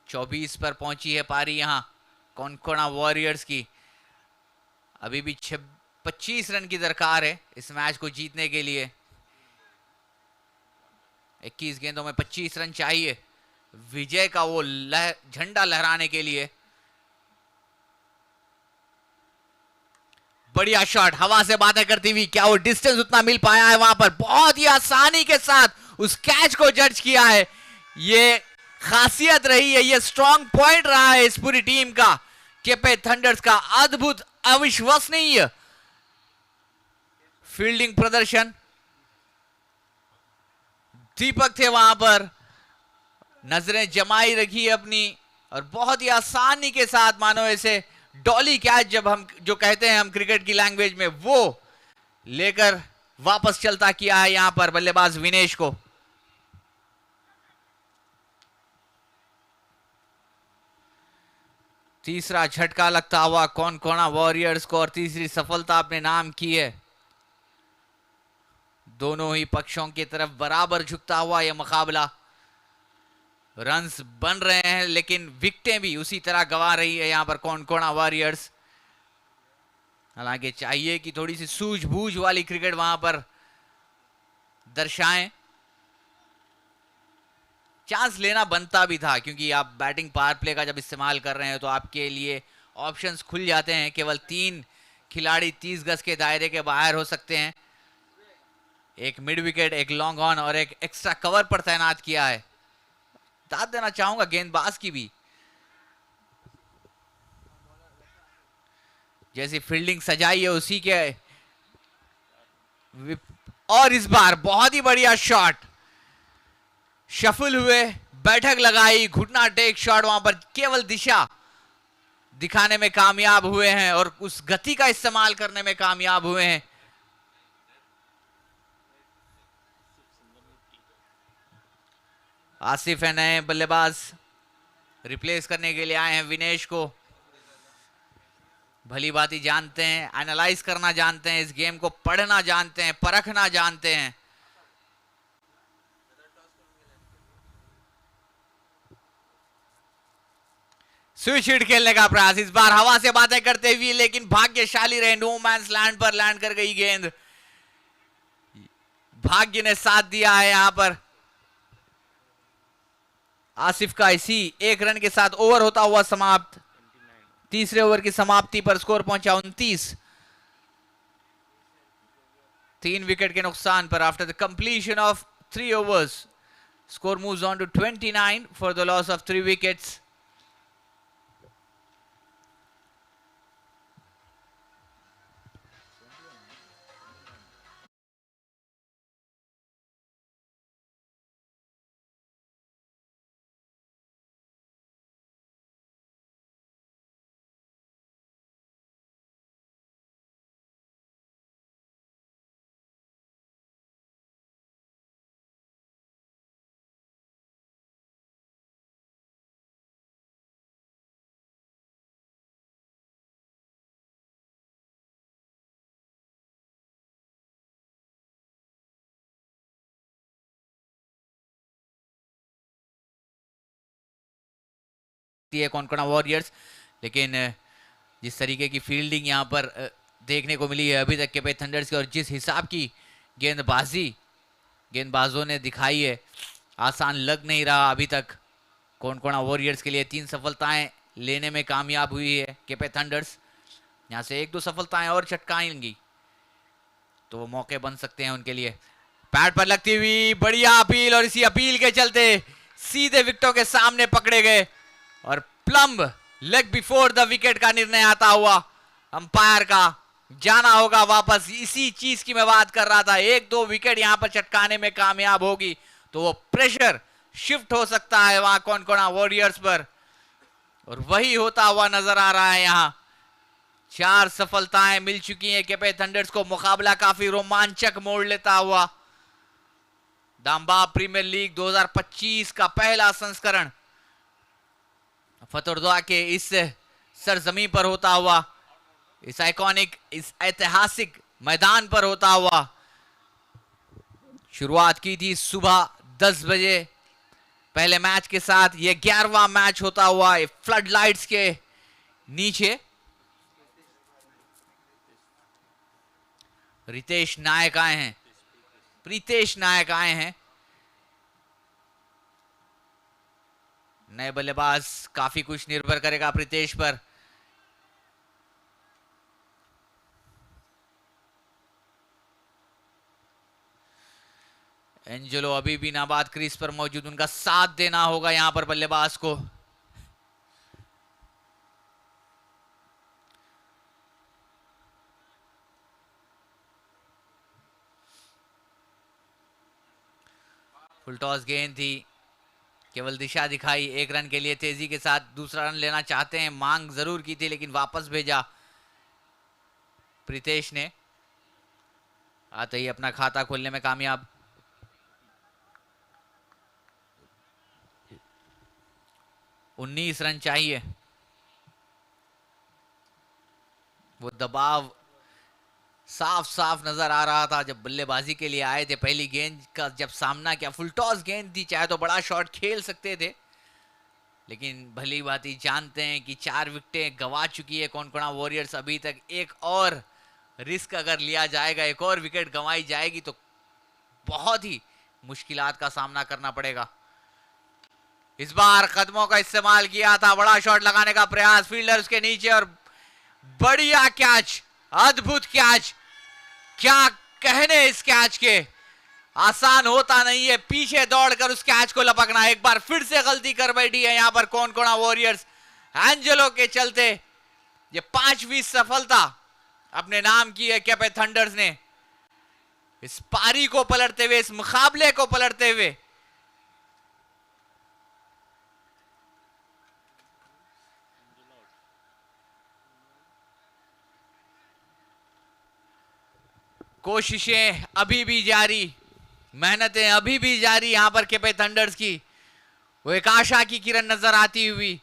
चौबीस पर पहुंची है पारी यहां कोनकोना वॉरियर्स की। अभी भी 25 रन की दरकार है इस मैच को जीतने के लिए। 21 गेंदों में 25 रन चाहिए विजय का वो झंडा लहराने के लिए। बढ़िया शॉट, हवा से बातें करती हुई, क्या वो डिस्टेंस उतना मिल पाया है वहां पर? बहुत ही आसानी के साथ उस कैच को जज किया है। ये खासियत रही है, ये स्ट्रॉन्ग पॉइंट रहा है इस पूरी टीम का। केपे थंडर्स का अद्भुत, अविश्वसनीय फील्डिंग प्रदर्शन। दीपक थे वहां पर, नजरें जमाई रखी अपनी, और बहुत ही आसानी के साथ, मानो ऐसे डॉली कैच जब हम जो कहते हैं हम क्रिकेट की लैंग्वेज में, वो लेकर वापस चलता किया है यहां पर बल्लेबाज विनेश को। तीसरा झटका लगता हुआ कोनकोना वॉरियर्स को, और तीसरी सफलता अपने नाम की है। दोनों ही पक्षों की तरफ बराबर झुकता हुआ यह मुकाबला। रन्स बन रहे हैं लेकिन विकेटें भी उसी तरह गंवा रही है यहां पर कोनकोना वॉरियर्स। हालांकि चाहिए कि थोड़ी सी सूझबूझ वाली क्रिकेट वहां पर दर्शाएं। चांस लेना बनता भी था, क्योंकि आप बैटिंग पावर प्ले का जब इस्तेमाल कर रहे हैं तो आपके लिए ऑप्शंस खुल जाते हैं। केवल 3 खिलाड़ी 30 गज के दायरे के बाहर हो सकते हैं। एक मिड विकेट, एक लॉन्ग ऑन और एक एक्स्ट्रा कवर पर तैनात किया है। दाद देना चाहूंगा गेंदबाज की भी, जैसी फील्डिंग सजाई है उसी के। और इस बार बहुत ही बढ़िया शॉट, शफल हुए, बैठक लगाई, घुटना टेक शॉट, वहां पर केवल दिशा दिखाने में कामयाब हुए हैं और उस गति का इस्तेमाल करने में कामयाब हुए हैं। आसिफ है नए बल्लेबाज, रिप्लेस करने के लिए आए हैं विनेश को। भली बात ही जानते हैं, एनालाइज करना जानते हैं, इस गेम को पढ़ना जानते हैं, परखना जानते हैं। स्विच हिट खेलने का प्रयास, इस बार हवा से बातें करते हुए, लेकिन भाग्यशाली रहे, नो मैंस लैंड पर लैंड कर गई गेंद। भाग्य ने साथ दिया है यहां पर। आसिफ का इसी 1 रन के साथ ओवर होता हुआ समाप्त। तीसरे ओवर की समाप्ति पर स्कोर पहुंचा 29। 3 विकेट के नुकसान पर after the completion of 3 overs, score moves on to 29 for the loss of 3 wickets. है कोनकोना वॉरियर्स, लेकिन जिस तरीके की फील्डिंग यहां पर देखने को मिली है अभी तक के पे थंडर्स की, और जिस हिसाब की गेंदबाजी गेंदबाजों ने दिखाई है, आसान लग नहीं रहा अभी तक। कोनकोना वॉरियर्स के लिए 3 सफलताएं लेने में कामयाब हुई है केपे थंडर्स। यहां से 1-2 सफलताएं और चटकाएंगी तो वो मौके बन सकते हैं उनके लिए। पैड पर लगती हुई बढ़िया अपील, और इसी अपील के चलते सीधे विकेटों के सामने पकड़े गए, और plumb leg before the wicket का निर्णय आता हुआ अंपायर का। जाना होगा वापस, इसी चीज की मैं बात कर रहा था। 1-2 विकेट यहां पर चटकाने में कामयाब होगी तो वो प्रेशर शिफ्ट हो सकता है वहां कोनकोना वॉरियर्स पर, और वही होता हुआ नजर आ रहा है। यहां 4 सफलताएं मिल चुकी हैं केपे थंडर्स को। मुकाबला काफी रोमांचक मोड़ लेता हुआ। दामबाब प्रीमियर लीग 2025 का पहला संस्करण फतुरदुआ के इस सरजमी पर होता हुआ, इस आइकॉनिक, इस ऐतिहासिक मैदान पर होता हुआ। शुरुआत की थी सुबह 10 बजे पहले मैच के साथ। यह 11वां मैच होता हुआ फ्लड लाइट्स के नीचे। रितेश नायक आए हैं, प्रीतेश नायक आए हैं। नए बल्लेबाज, काफी कुछ निर्भर करेगा प्रीतेश पर। एंजेलो अभी भी नाबाद क्रीज पर मौजूद, उनका साथ देना होगा यहां पर बल्लेबाज को। फुल टॉस गेंद थी, केवल दिशा दिखाई। 1 रन के लिए तेजी के साथ दूसरा रन लेना चाहते हैं, मांग जरूर की थी लेकिन वापस भेजा प्रीतेश ने। आते ही अपना खाता खोलने में कामयाब। 19 रन चाहिए। वो दबाव साफ साफ नजर आ रहा था जब बल्लेबाजी के लिए आए थे। पहली गेंद का जब सामना किया, फुल टॉस गेंद थी, चाहे तो बड़ा शॉट खेल सकते थे, लेकिन भली भांति जानते हैं कि 4 विकेटें गंवा चुकी है कोनकोना वॉरियर्स अभी तक। एक और रिस्क अगर लिया जाएगा, एक और विकेट गंवाई जाएगी तो बहुत ही मुश्किलात का सामना करना पड़ेगा। इस बार कदमों का इस्तेमाल किया था, बड़ा शॉट लगाने का प्रयास, फील्डर उसके नीचे, और बढ़िया कैच, अद्भुत कैच। क्या कहने इस कैच के, आसान होता नहीं है पीछे दौड़कर उस कैच को लपकना। एक बार फिर से गलती कर बैठी है यहां पर कोनकोना वॉरियर्स। एंजेलो के चलते ये 5वीं सफलता अपने नाम की है केपे थंडर्स ने। इस पारी को पलटते हुए, इस मुकाबले को पलटते हुए। कोशिशें अभी भी जारी, मेहनतें अभी भी जारी यहां पर केपे थंडर्स की। वो एक आशा की किरण नजर आती हुई।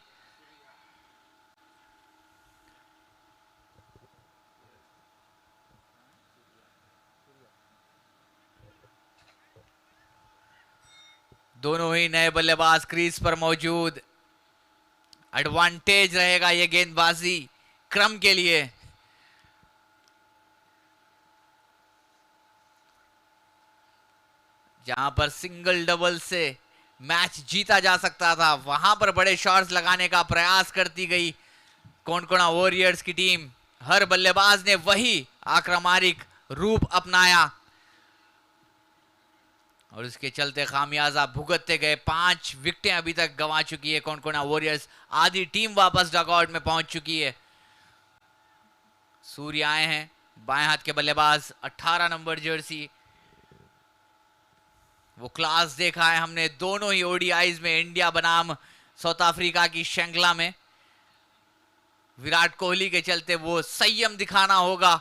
दोनों ही नए बल्लेबाज क्रीज पर मौजूद। एडवांटेज रहेगा यह गेंदबाजी क्रम के लिए। जहां पर सिंगल डबल से मैच जीता जा सकता था, वहां पर बड़े शॉट्स लगाने का प्रयास करती गई कोनकोना वॉरियर्स की टीम। हर बल्लेबाज ने वही आक्रामक रूप अपनाया और इसके चलते खामियाजा भुगतते गए। 5 विकेटें अभी तक गंवा चुकी है कोनकोना वॉरियर्स। आधी टीम वापस डगआउट में पहुंच चुकी है। सूर्य आए हैं, बाएं हाथ के बल्लेबाज, 18 नंबर जर्सी। वो क्लास देखा है हमने दोनों ही ओडीआईज में, इंडिया बनाम साउथ अफ्रीका की श्रृंखला में। विराट कोहली के चलते वो संयम दिखाना होगा,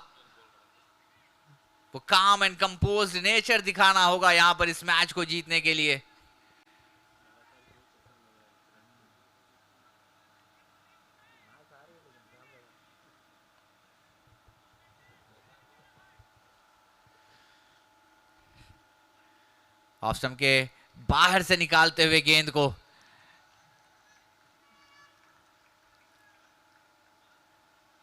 वो काम एंड कंपोज्ड नेचर दिखाना होगा यहां पर इस मैच को जीतने के लिए। ऑफ स्टंप के बाहर से निकालते हुए गेंद को,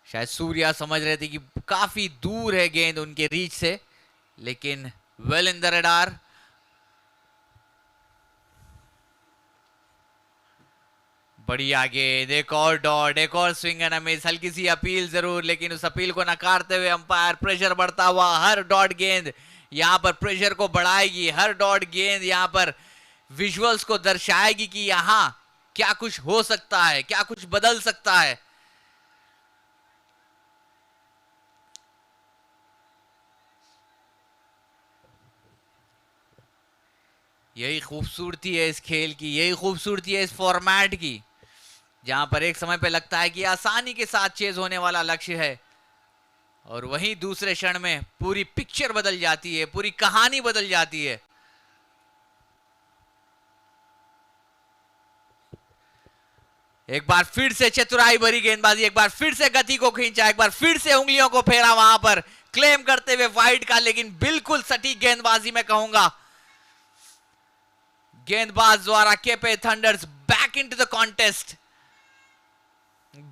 शायद सूर्या समझ रहे थे कि काफी दूर है गेंद उनके रीच से, लेकिन वेल इन द रडार। बढ़िया गेंद, एक और डॉट, एक और स्विंग एंड मिस। हल्की सी अपील जरूर, लेकिन उस अपील को नकारते हुए अंपायर। प्रेशर बढ़ता हुआ, हर डॉट गेंद यहां पर प्रेशर को बढ़ाएगी। हर डॉट गेंद यहां पर विजुअल्स को दर्शाएगी कि यहां क्या कुछ हो सकता है, क्या कुछ बदल सकता है। यही खूबसूरती है इस खेल की, यही खूबसूरती है इस फॉर्मेट की, जहां पर एक समय पे लगता है कि आसानी के साथ चेज होने वाला लक्ष्य है और वहीं दूसरे क्षण में पूरी पिक्चर बदल जाती है, पूरी कहानी बदल जाती है। एक बार फिर से चतुराई भरी गेंदबाजी, एक बार फिर से गति को खींचा, एक बार फिर से उंगलियों को फेरा वहां पर क्लेम करते हुए वाइड का, लेकिन बिल्कुल सटीक गेंदबाजी मैं कहूंगा गेंदबाज द्वारा। Quepem thunder's back into the contest.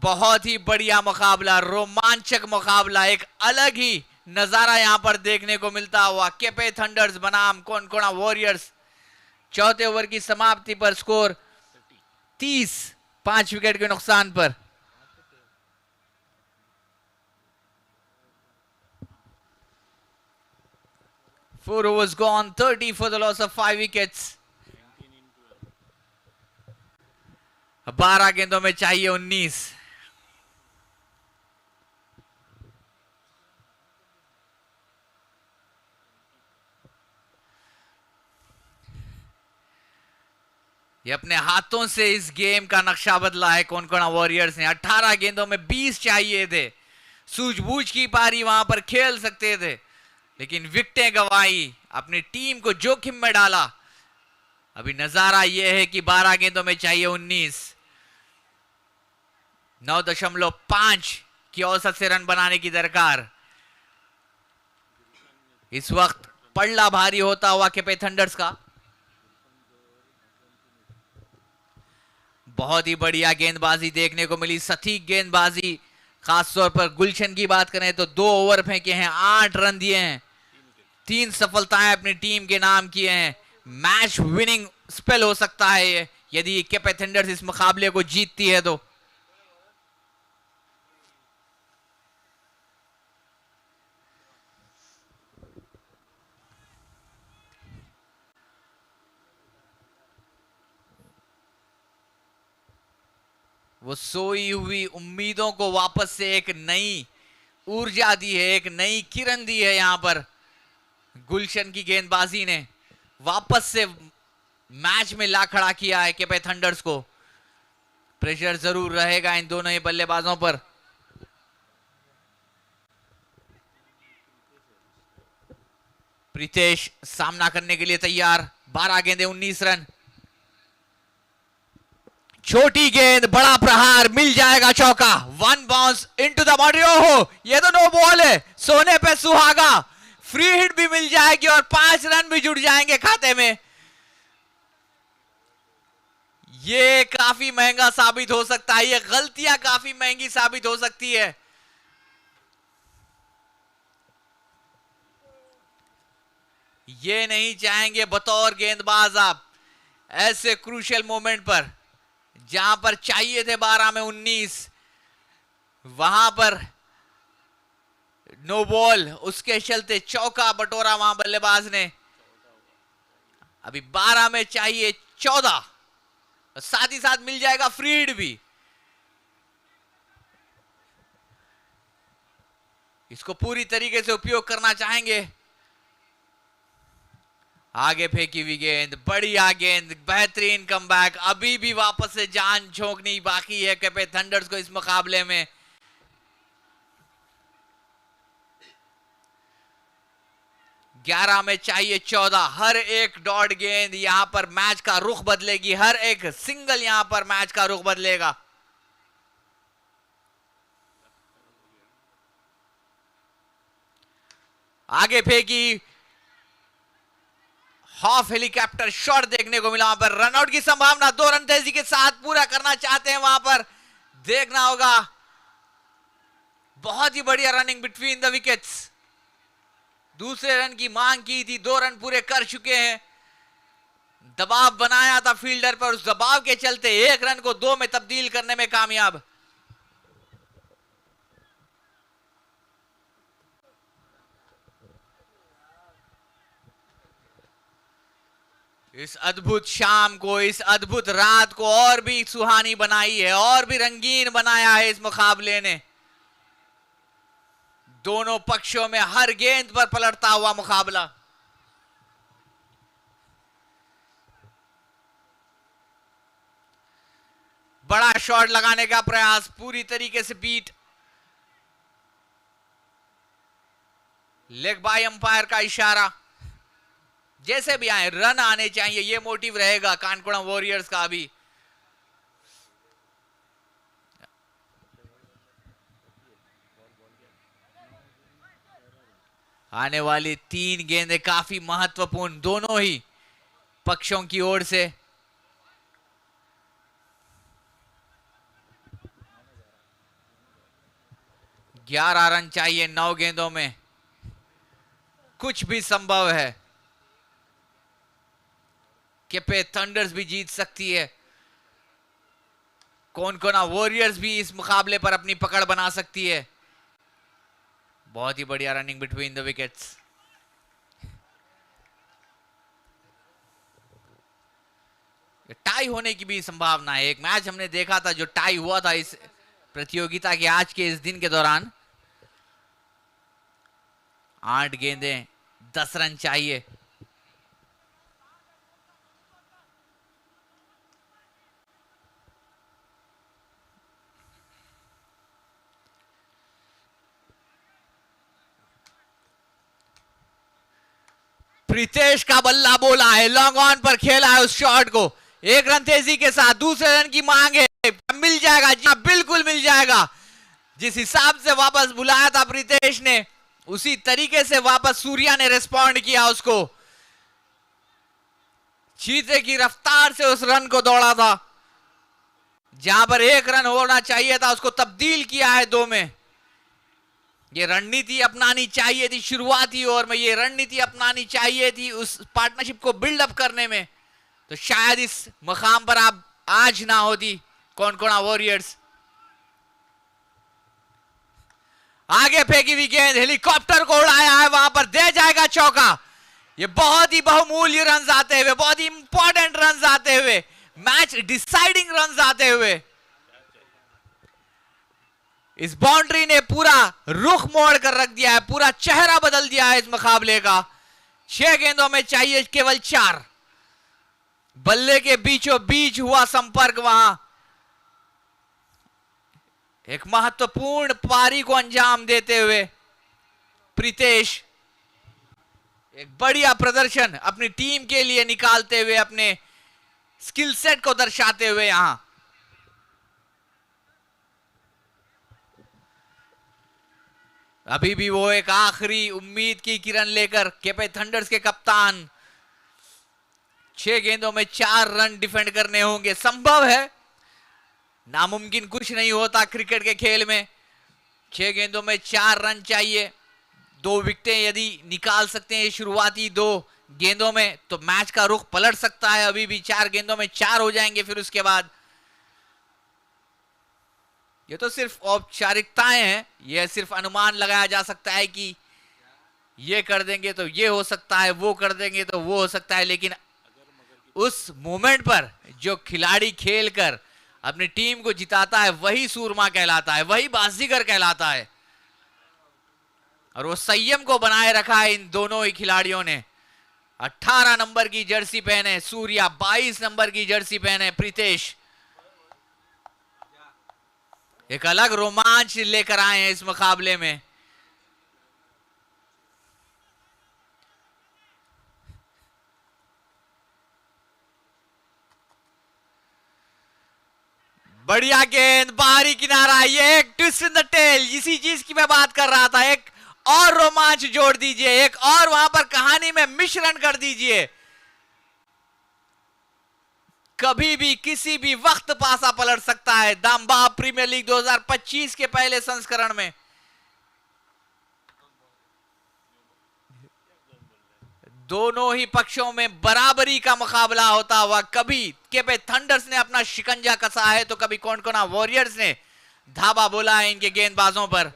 बहुत ही बढ़िया मुकाबला, रोमांचक मुकाबला, एक अलग ही नजारा यहां पर देखने को मिलता हुआ। केपे थंडर्स बनाम कोनकोना वॉरियर्स। चौथे ओवर की समाप्ति पर स्कोर 30, 5 विकेट के नुकसान पर। Four overs gone, 30 for the loss of 5 wickets. 12 गेंदों में चाहिए 19। ये अपने हाथों से इस गेम का नक्शा बदला है कोनकोना वॉरियर्स ने। 18 गेंदों में 20 चाहिए थे, सूझबूझ की पारी वहां पर खेल सकते थे, लेकिन विकेटें गंवाई, अपनी टीम को जोखिम में डाला। अभी नजारा यह है कि 12 गेंदों में चाहिए 19। 9.5 की औसत से रन बनाने की दरकार। इस वक्त पल्ला भारी होता हुआ केपे थंडर्स का। बहुत ही बढ़िया गेंदबाजी देखने को मिली, सटीक गेंदबाजी। खासतौर पर गुलशन की बात करें तो 2 ओवर फेंके हैं, 8 रन दिए हैं, 3 सफलताएं अपनी टीम के नाम किए हैं। मैच विनिंग स्पेल हो सकता है ये, यदि केपे थंडर्स इस मुकाबले को जीतती है तो। वो सोई हुई उम्मीदों को वापस से एक नई ऊर्जा दी है, एक नई किरण दी है। यहां पर गुलशन की गेंदबाजी ने वापस से मैच में ला खड़ा किया है केपे थंडर्स को। प्रेशर जरूर रहेगा इन दोनों ही बल्लेबाजों पर। प्रीतेश सामना करने के लिए तैयार। 12 गेंदे 19 रन। छोटी गेंद, बड़ा प्रहार, मिल जाएगा चौका। 1 बाउंस इनटू द बाउंड्री। ओहो, ये तो नो बॉल है, सोने पे सुहागा। फ्री हिट भी मिल जाएगी और 5 रन भी जुड़ जाएंगे खाते में। ये काफी महंगा साबित हो सकता है, ये गलतियां काफी महंगी साबित हो सकती है। ये नहीं चाहेंगे बतौर गेंदबाज आप ऐसे क्रूशियल मोमेंट पर, जहां पर चाहिए थे 12 में 19, वहां पर नो बॉल, उसके चलते चौका बटोरा वहां बल्लेबाज ने। अभी 12 में चाहिए 14, साथ ही साथ मिल जाएगा फ्री हिट भी। इसको पूरी तरीके से उपयोग करना चाहेंगे। आगे फेंकी हुई गेंद, बढ़िया गेंद, बेहतरीन कमबैक। अभी भी वापस से जान झोंकनी बाकी है केपे थंडर्स को इस मुकाबले में। ग्यारह में चाहिए 14। हर एक डॉट गेंद यहां पर मैच का रुख बदलेगी, हर एक सिंगल यहां पर मैच का रुख बदलेगा। आगे फेंकी, हाफ हेलीकॉप्टर शॉट देखने को मिला। वहां पर रनआउट की संभावना, 2 रन तेजी के साथ पूरा करना चाहते हैं वहां पर, देखना होगा। बहुत ही बढ़िया रनिंग बिटवीन द विकेट्स। दूसरे रन की मांग की थी, 2 रन पूरे कर चुके हैं। दबाव बनाया था फील्डर पर, उस दबाव के चलते 1 रन को 2 में तब्दील करने में कामयाब। इस अद्भुत शाम को, इस अद्भुत रात को और भी सुहानी बनाई है, और भी रंगीन बनाया है इस मुकाबले ने। दोनों पक्षों में हर गेंद पर पलटता हुआ मुकाबला। बड़ा शॉट लगाने का प्रयास, पूरी तरीके से बीट। लेग बाय अंपायर का इशारा। जैसे भी आए रन आने चाहिए, ये मोटिव रहेगा कानकोड़ा वॉरियर्स का अभी। आने वाली 3 गेंदें काफी महत्वपूर्ण दोनों ही पक्षों की ओर से। ग्यारह रन चाहिए 9 गेंदों में, कुछ भी संभव है। केपे थंडर्स भी जीत सकती है, कोनकोना वॉरियर्स भी इस मुकाबले पर अपनी पकड़ बना सकती है। बहुत ही बढ़िया running between the wickets. Tie होने की भी संभावना है। एक मैच हमने देखा था जो टाई हुआ था इस प्रतियोगिता के आज के इस दिन के दौरान। 8 गेंदें 10 रन चाहिए। प्रीतेश का बल्ला बोला है, लॉन्ग ऑन पर खेला है उस शॉट को। 1 रन तेजी के साथ दूसरे रन की मांग है, मिल जाएगा जी, बिल्कुल मिल जाएगा। जिस हिसाब से वापस बुलाया था प्रीतेश ने, उसी तरीके से वापस सूर्या ने रिस्पॉन्ड किया उसको। चीते की रफ्तार से उस रन को दौड़ा था। जहां पर 1 रन होना चाहिए था उसको तब्दील किया है 2 में। ये रणनीति अपनानी चाहिए थी शुरुआती ओवर में, ये रणनीति अपनानी चाहिए थी उस पार्टनरशिप को बिल्डअप करने में, तो शायद इस मकाम पर आप आज ना होती कोनकोना वॉरियर्स। आगे फेंकी हुई गेंद हेलीकॉप्टर को उड़ाया है, वहां पर दे जाएगा चौका। ये बहुत ही बहुमूल्य रन आते हुए, बहुत ही इंपॉर्टेंट रन आते हुए, मैच डिसाइडिंग रन आते हुए। इस बाउंड्री ने पूरा रुख मोड़ कर रख दिया है, पूरा चेहरा बदल दिया है इस मुकाबले का। 6 गेंदों में चाहिए केवल 4। बल्ले के बीचों बीच हुआ संपर्क, वहां एक महत्वपूर्ण पारी को अंजाम देते हुए प्रीतेश एक बढ़िया प्रदर्शन अपनी टीम के लिए निकालते हुए, अपने स्किल सेट को दर्शाते हुए यहां अभी भी वो एक आखिरी उम्मीद की किरण लेकर केपे थंडर्स के कप्तान 6 गेंदों में 4 रन डिफेंड करने होंगे। संभव है, नामुमकिन कुछ नहीं होता क्रिकेट के खेल में। 6 गेंदों में 4 रन चाहिए। 2 विकेटें यदि निकाल सकते हैं शुरुआती 2 गेंदों में तो मैच का रुख पलट सकता है। अभी भी 4 गेंदों में 4 हो जाएंगे, फिर उसके बाद ये तो सिर्फ औपचारिकताएं हैं, यह सिर्फ अनुमान लगाया जा सकता है कि ये कर देंगे तो ये हो सकता है, वो कर देंगे तो वो हो सकता है, लेकिन उस मोमेंट पर जो खिलाड़ी खेलकर अपनी टीम को जिताता है वही सूरमा कहलाता है, वही बाजीगर कहलाता है। और वो संयम को बनाए रखा है इन दोनों ही खिलाड़ियों ने। 18 नंबर की जर्सी पहने सूर्या, 22 नंबर की जर्सी पहने प्रीतेश। एक अलग रोमांच लेकर आए हैं इस मुकाबले में। बढ़िया गेंद, बाहरी किनारा, ये एक ट्विस्ट इन द टेल, इसी चीज की मैं बात कर रहा था। एक और रोमांच जोड़ दीजिए, एक और वहां पर कहानी में मिश्रण कर दीजिए। कभी भी किसी भी वक्त पासा पलट सकता है दामबाब प्रीमियर लीग 2025 के पहले संस्करण में। दोनों ही पक्षों में बराबरी का मुकाबला होता हुआ कभी केपे थंडर्स ने अपना शिकंजा कसा है तो कभी कोनकोना वॉरियर्स ने धावा बोला है इनके गेंदबाजों पर।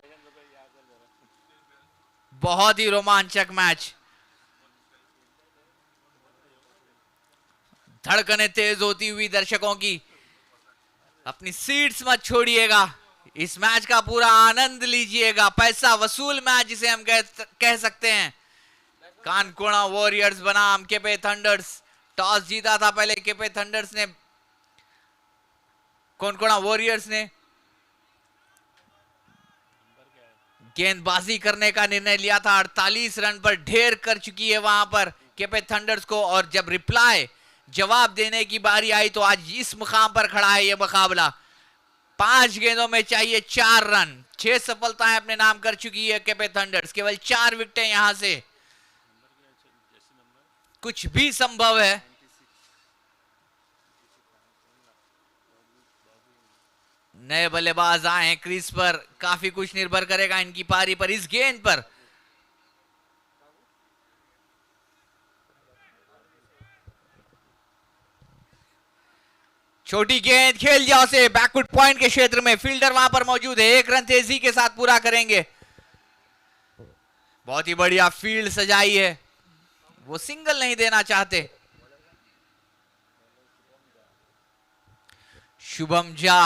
बहुत ही रोमांचक मैच। धड़कनें तेज होती हुई दर्शकों की, अपनी सीट्स मत छोड़िएगा, इस मैच का पूरा आनंद लीजिएगा। पैसा वसूल मैच जिसे हम कह सकते हैं। कानकोना वॉरियर्स बनाम केपे थंडर्स। टॉस जीता था पहले केपे थंडर्स ने, कोनकोना वॉरियर्स ने गेंदबाजी करने का निर्णय लिया था। 48 रन पर ढेर कर चुकी है वहां पर केपे थंडर्स को, और जब रिप्लाई जवाब देने की बारी आई तो आज इस मुकाम पर खड़ा है यह मुकाबला। 5 गेंदों में चाहिए 4 रन। 6 सफलताएं अपने नाम कर चुकी है केपे थंडर्स, केवल 4 विकेटें यहां से। कुछ भी संभव है। नए बल्लेबाज आए हैं क्रीज पर, काफी कुछ निर्भर करेगा इनकी पारी पर। इस गेंद पर छोटी गेंद खेल जाओ से बैकवुड पॉइंट के क्षेत्र में, फील्डर वहां पर मौजूद है। 1 रन तेजी के साथ पूरा करेंगे। बहुत ही बढ़िया फील्ड सजाई है, वो सिंगल नहीं देना चाहते। शुभम झा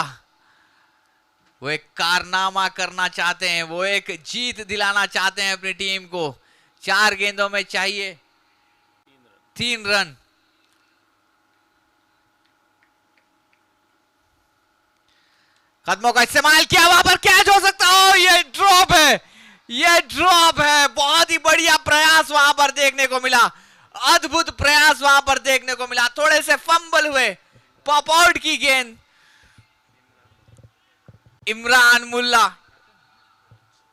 वो एक कारनामा करना चाहते हैं, वो एक जीत दिलाना चाहते हैं अपनी टीम को। 4 गेंदों में चाहिए 3 रन। कदमों का इस्तेमाल किया, वहां पर कैच हो सकता हो। ये ड्रॉप है, ये ड्रॉप है। बहुत ही बढ़िया प्रयास वहां पर देखने को मिला, अद्भुत प्रयास वहां पर देखने को मिला। थोड़े से फंबल हुए, पॉप आउट की गेंद। इमरान मुल्ला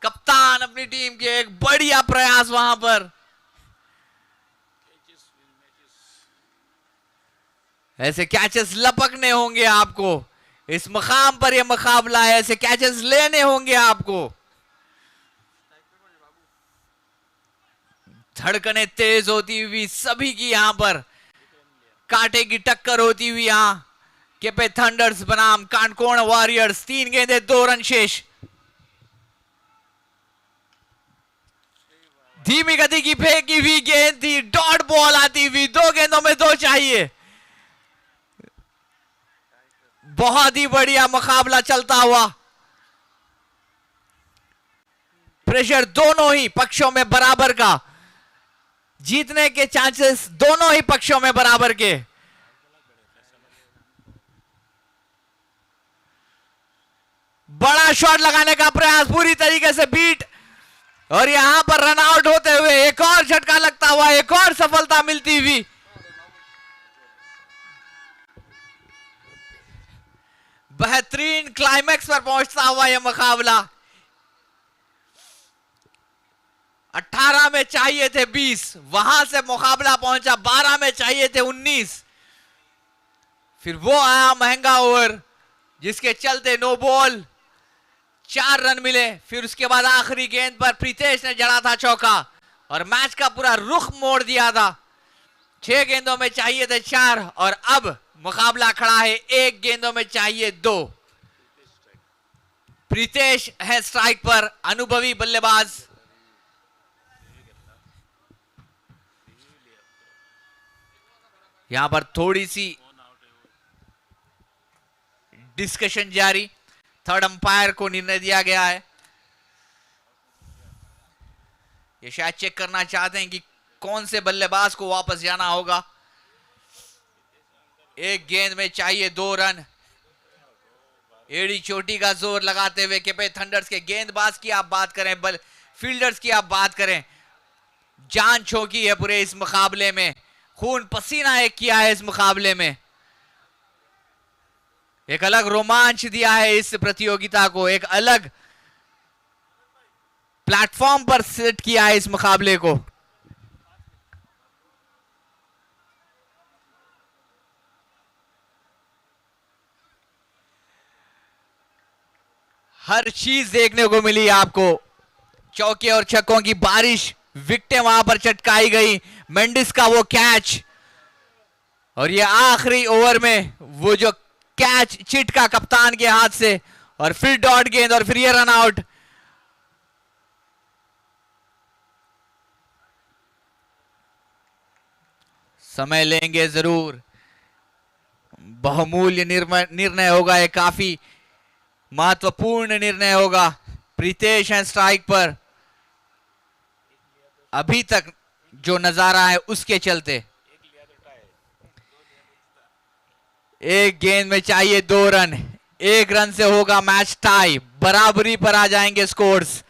कप्तान अपनी टीम के, एक बढ़िया प्रयास वहां पर। ऐसे कैचेस लपकने होंगे आपको इस मुकाम पर। यह मुकाबला है, ऐसे कैचेस लेने होंगे आपको। धड़कनें तेज होती हुई सभी की यहां पर, कांटे की टक्कर होती हुई यहां केपे थंडर्स बनाम कानकोण वॉरियर्स। 3 गेंदें 2 रन शेष। धीमी गति की फेंकी हुई गेंद थी, डॉट बॉल आती हुई। 2 गेंदों में 2 चाहिए। बहुत ही बढ़िया मुकाबला चलता हुआ। प्रेशर दोनों ही पक्षों में बराबर का, जीतने के चांसेस दोनों ही पक्षों में बराबर के। बड़ा शॉट लगाने का प्रयास, पूरी तरीके से बीट, और यहां पर रन आउट होते हुए एक और झटका लगता हुआ, एक और सफलता मिलती हुई। बेहतरीन क्लाइमैक्स पर पहुंचता हुआ यह मुकाबला। 18 में चाहिए थे 20, वहां से मुकाबला पहुंचा 12 में चाहिए थे 19। फिर वो आया महंगा ओवर जिसके चलते नो बॉल, 4 रन मिले। फिर उसके बाद आखिरी गेंद पर प्रीतेश ने जड़ा था चौका और मैच का पूरा रुख मोड़ दिया था। 6 गेंदों में चाहिए थे 4 और अब मुकाबला खड़ा है 1 गेंदों में चाहिए 2। प्रीतेश है स्ट्राइक पर, अनुभवी बल्लेबाज। यहां पर थोड़ी सी डिस्कशन जारी। थर्ड अंपायर को निर्णय दिया गया है, ये शायद चेक करना चाहते हैं कि कौन से बल्लेबाज को वापस जाना होगा। 1 गेंद में चाहिए 2 रन। एड़ी चोटी का जोर लगाते हुए केपे थंडर्स के गेंदबाज की आप बात करें, फील्डर्स की आप बात करें, जान झोंकी है पूरे इस मुकाबले में, खून पसीना एक किया है इस मुकाबले में। एक अलग रोमांच दिया है इस प्रतियोगिता को, एक अलग प्लेटफॉर्म पर सेट किया है इस मुकाबले को। हर चीज देखने को मिली आपको, चौके और छक्कों की बारिश, विकेटें वहां पर चटकाई गई, मेंडिस का वो कैच, और ये आखिरी ओवर में वो जो कैच चिट का कप्तान के हाथ से, और फिर डॉट गेंद और फिर ये रन आउट। समय लेंगे जरूर, बहुमूल्य निर्णय होगा, ये काफी महत्वपूर्ण निर्णय होगा। प्रीतेश हैं स्ट्राइक पर, अभी तक जो नजारा है उसके चलते 1 गेंद में चाहिए 2 रन। एक रन से होगा मैच टाई, बराबरी पर आ जाएंगे स्कोर्स।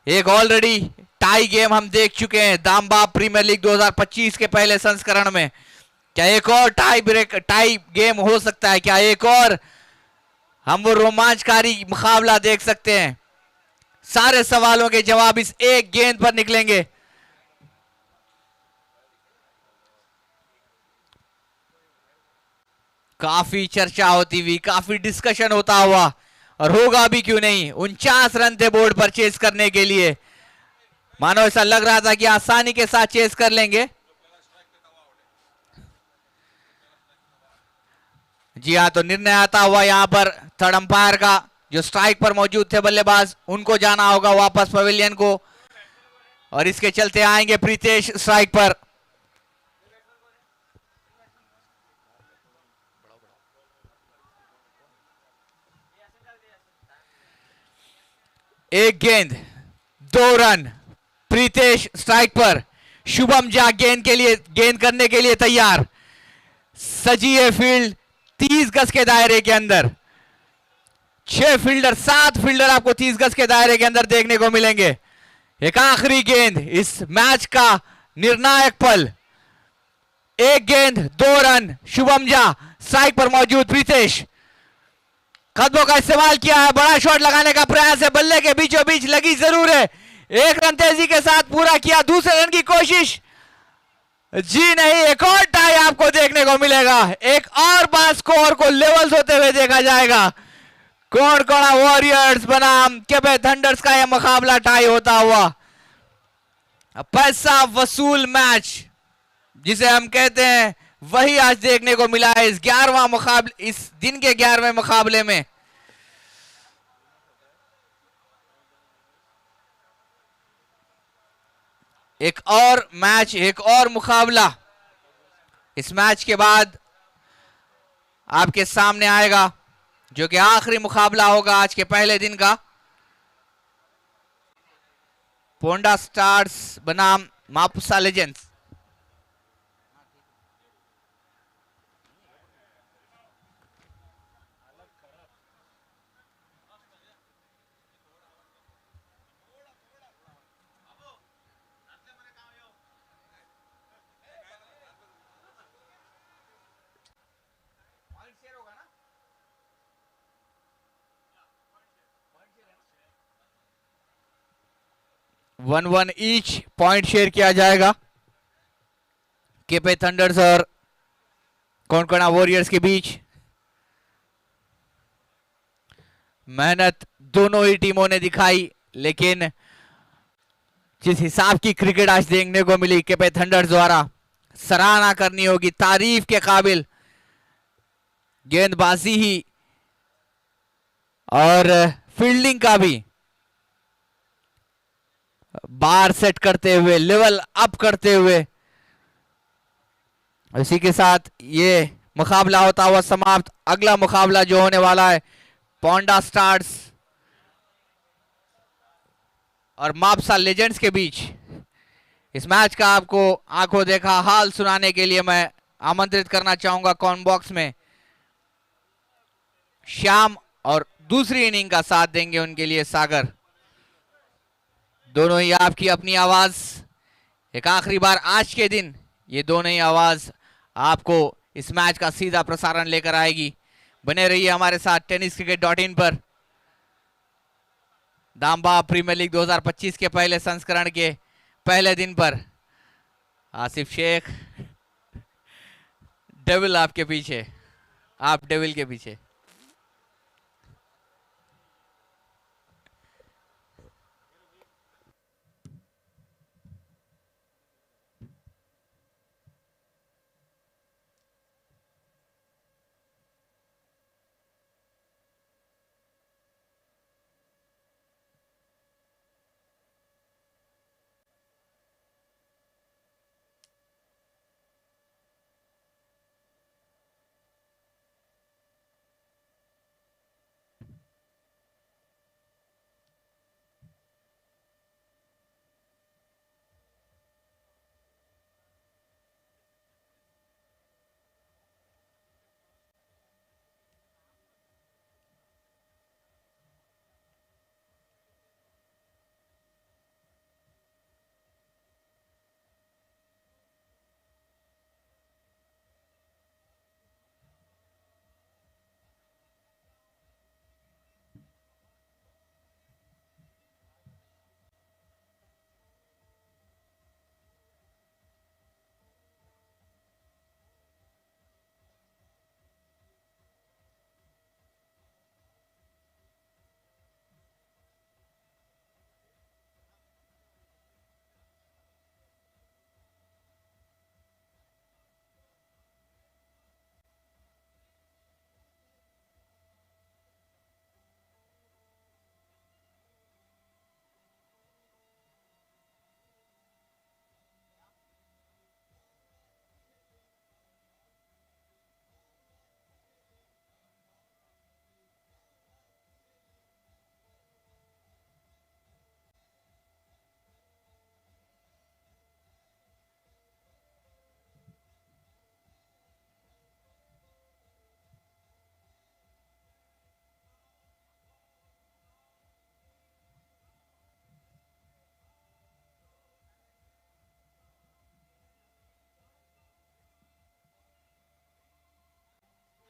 एक ऑलरेडी टाई गेम हम देख चुके हैं दामबाब प्रीमियर लीग 2025 के पहले संस्करण में। क्या एक और टाई गेम हो सकता है? क्या एक और हम वो रोमांचकारी मुकाबला देख सकते हैं? सारे सवालों के जवाब इस एक गेंद पर निकलेंगे। काफी चर्चा होती हुई, काफी डिस्कशन होता हुआ, और होगा भी क्यों नहीं। 49 रन थे बोर्ड पर चेस करने के लिए। मानो ऐसा लग रहा था कि आसानी के साथ चेस कर लेंगे। जी हाँ, तो निर्णय आता हुआ यहां पर थर्ड अंपायर का, जो स्ट्राइक पर मौजूद थे बल्लेबाज, उनको जाना होगा वापस पवेलियन को, और इसके चलते आएंगे प्रीतेश स्ट्राइक पर। एक गेंद, 2 रन, प्रीतेश स्ट्राइक पर। शुभम झा गेंद करने के लिए तैयार। सजी है फील्ड 30 गज के दायरे के अंदर। 7 फील्डर आपको 30 गज के दायरे के अंदर देखने को मिलेंगे। एक आखिरी गेंद, इस मैच का निर्णायक पल। एक गेंद, 2 रन, शुभम झा स्ट्राइक पर मौजूद। प्रीतेश कदमों का इस्तेमाल किया है, बड़ा शॉट लगाने का प्रयास है, बल्ले के बीचों बीच लगी जरूर है। 1 रन तेजी के साथ पूरा किया, दूसरे रन की कोशिश, जी नहीं, एक और टाई आपको देखने को मिलेगा। एक और बार स्कोर को लेवल्स होते हुए देखा जाएगा। कोणकोणा वॉरियर्स बनाम केपे थंडर्स का यह मुकाबला टाई होता हुआ। पैसा वसूल मैच जिसे हम कहते हैं, वही आज देखने को मिला है इस दिन के 11वें मुकाबले में। एक और मैच, एक और मुकाबला इस मैच के बाद आपके सामने आएगा, जो कि आखिरी मुकाबला होगा आज के पहले दिन का। पोंडा स्टार्स बनाम Mapusa legends. One each point share किया जाएगा केपे थंडर्स और कोणकोणा वॉरियर्स के बीच। मेहनत दोनों ही टीमों ने दिखाई, लेकिन जिस हिसाब की क्रिकेट आज देखने को मिली केपे थंडर्स द्वारा, सराहना करनी होगी, तारीफ के काबिल गेंदबाजी ही और फील्डिंग का भी बार सेट करते हुए, लेवल अप करते हुए। इसी के साथ ये मुकाबला होता हुआ समाप्त। अगला मुकाबला जो होने वाला है पोंडा स्टार्स और मापुसा लेजेंड्स के बीच। इस मैच का आपको आंखों देखा हाल सुनाने के लिए मैं आमंत्रित करना चाहूंगा कॉन बॉक्स में श्याम, और दूसरी इनिंग का साथ देंगे उनके लिए सागर। दोनों ही आपकी अपनी आवाज एक आखिरी बार आज के दिन, ये दोनों ही आवाज आपको इस मैच का सीधा प्रसारण लेकर आएगी। बने रहिए हमारे साथ tenniscricket.in पर। दामबाब प्रीमियर लीग 2025 के पहले संस्करण के पहले दिन पर आसिफ शेख, डेविल आपके पीछे, आप डेविल के पीछे।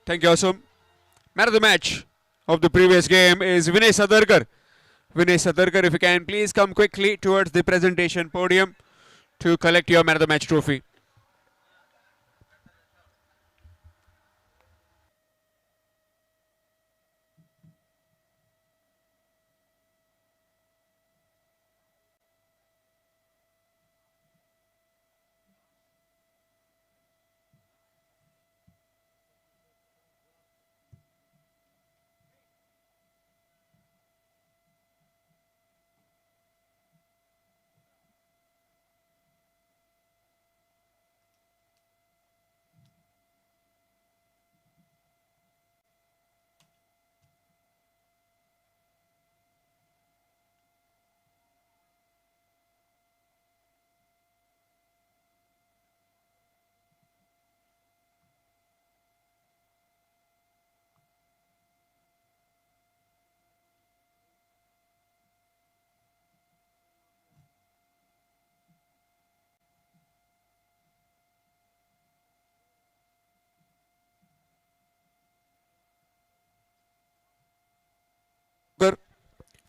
Thank you, Asum. Man of the match of the previous game is Vinay Sadarkar. Vinay Sadarkar, if you can please come quickly towards the presentation podium to collect your man of the match trophy.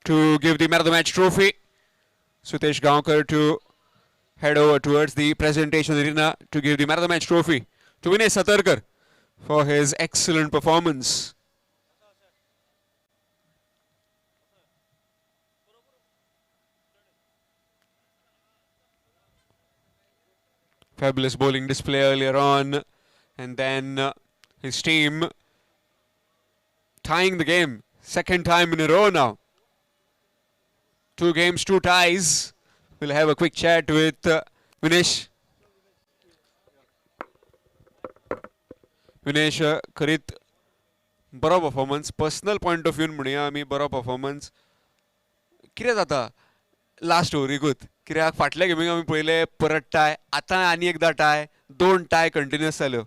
To give the man of the match trophy, Sutesh Gaonkar to head over towards the presentation arena to give the man of the match trophy to Vinay Sadarkar for his excellent performance. Fabulous bowling display earlier on, and then his team tying the game, second time in a row now. 2 games, 2 ties. We'll have a quick chat with Vinesh. Vinesh, खरीत बरो performance personal point of व्ह्यून म्हणया आमी बरो performance कितें जाता last ओवरीकूच कित्याक फाटल्या गेमीक आमी पळयले परत टाय आतां आनी एकदां टाय 2 टाय कंटिन्युअस जाल्यो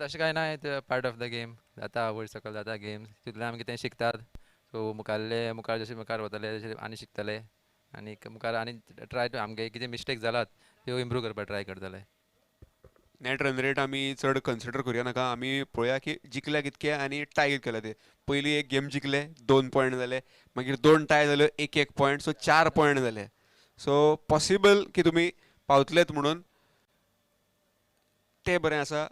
तशें कांय ना पार्ट ऑफ द गेम जाता वयर सकयल जाता गेम तितूंतल्यान आमी कितें शिकतात सो मुखार जशें मुखार वतले तशें आनी शिकतले आनी मुखार आनी ट्राय आमगे कितें मिस्टेक जालात त्यो इम्प्रूव करपाक ट्राय करतले नेट रन रेट आमी चड कन्सिडर करूया नाका आमी पळोवया की जिखल्या कितके आनी टाय केला ते पयली एक गेम जिखले 2 पॉयंट जाले मागीर 2 टाय जाल्यो 1 पॉयंट सो 4 पॉयंट जाले सो पॉसिबल की तुमी पावतलेत म्हणून ते बरें आसा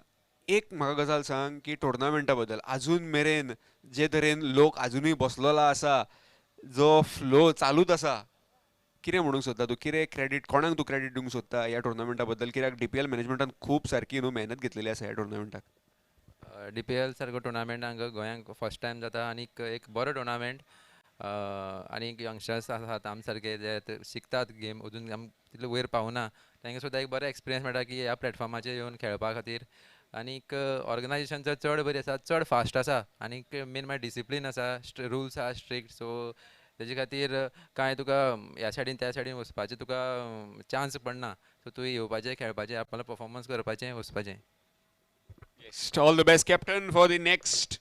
एक म्हाका गजाल सांग की टुर्नामेंटा बद्दल अजून मेरेन जे तरेन लोक अजुनूय बसलेलो आसा जो फ्लो चालूच आसा कितें म्हणूंक सोदता तूं कितें क्रेडीट कोणाक तूं क्रेडीट दिवंक सोदता ह्या टुर्नामेंटा बद्दल कित्याक DPL मॅनेजमेंटान खूब सारकी न्हू मेहनत घेतलेली आसा ह्या टुर्नामेंटाक DPL सारको टुर्नामेंट हांगा गोंयांक फर्स्ट टायम जाता आनी एक बरो टुर्नामेंट आनी यंगस्टर्स आसात आम सारके जे शिकतात गेम अजून आम तितले वयर पावना तांकां सुद्दां एक बरो एक्सपिरियन्स मेळटा की ह्या प्लॅटफॉर्माचेर येवन खेळपा खातीर आनीक ऑर्गनायजेशन चड बरी आसा चड फास्ट आसा आनीक मेन म्हळ्यार डिसिप्लीन आसा रुल्स आसा स्ट्रिक्ट सो तेजे खातीर कांय तुका ह्या सायडीन त्या सायडीन वचपाचें तुका चान्स पडना सो तुवें येवपाचें खेळपाचें आपलो परफॉर्मन्स करपाचें वचपाचें All the best, captain, for the next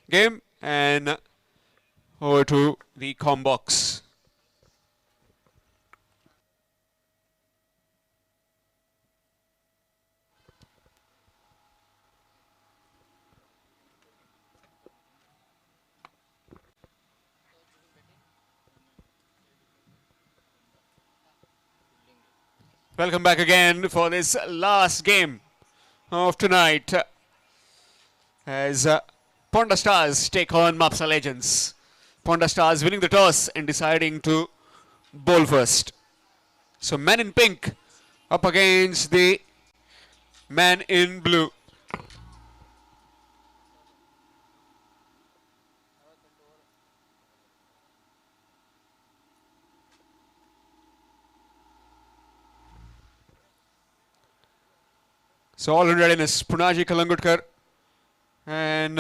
game. And over to the com box. Welcome back again for this last game of tonight. As Ponda Stars take on Mapsa Legends. Ponda Stars winning the toss and deciding to bowl first. So man in pink up against the man in blue. So all in readiness, Punaji Kalangutkar and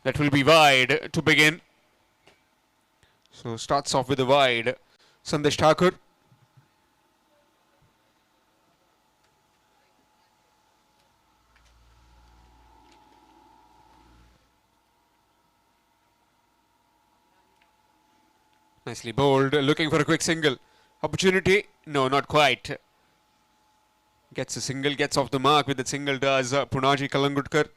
that will be wide to begin. So starts off with a wide. Sandesh Thakur. Nicely bowled, looking for a quick single. Opportunity? No, not quite. Gets a single, gets off the mark with the single does Punaji Kalangutkar.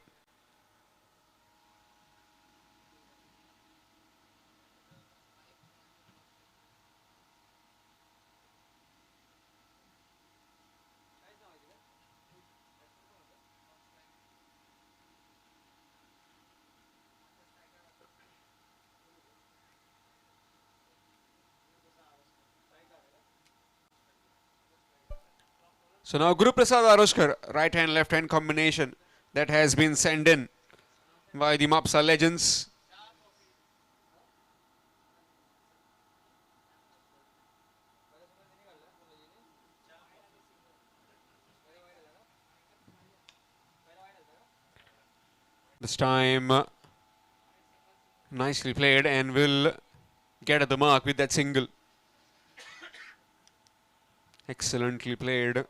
So now Guru Prasad Aroskar, right hand left hand combination that has been sent in by the Mapsa legends. This time nicely played and will get at the mark with that single. Excellently played.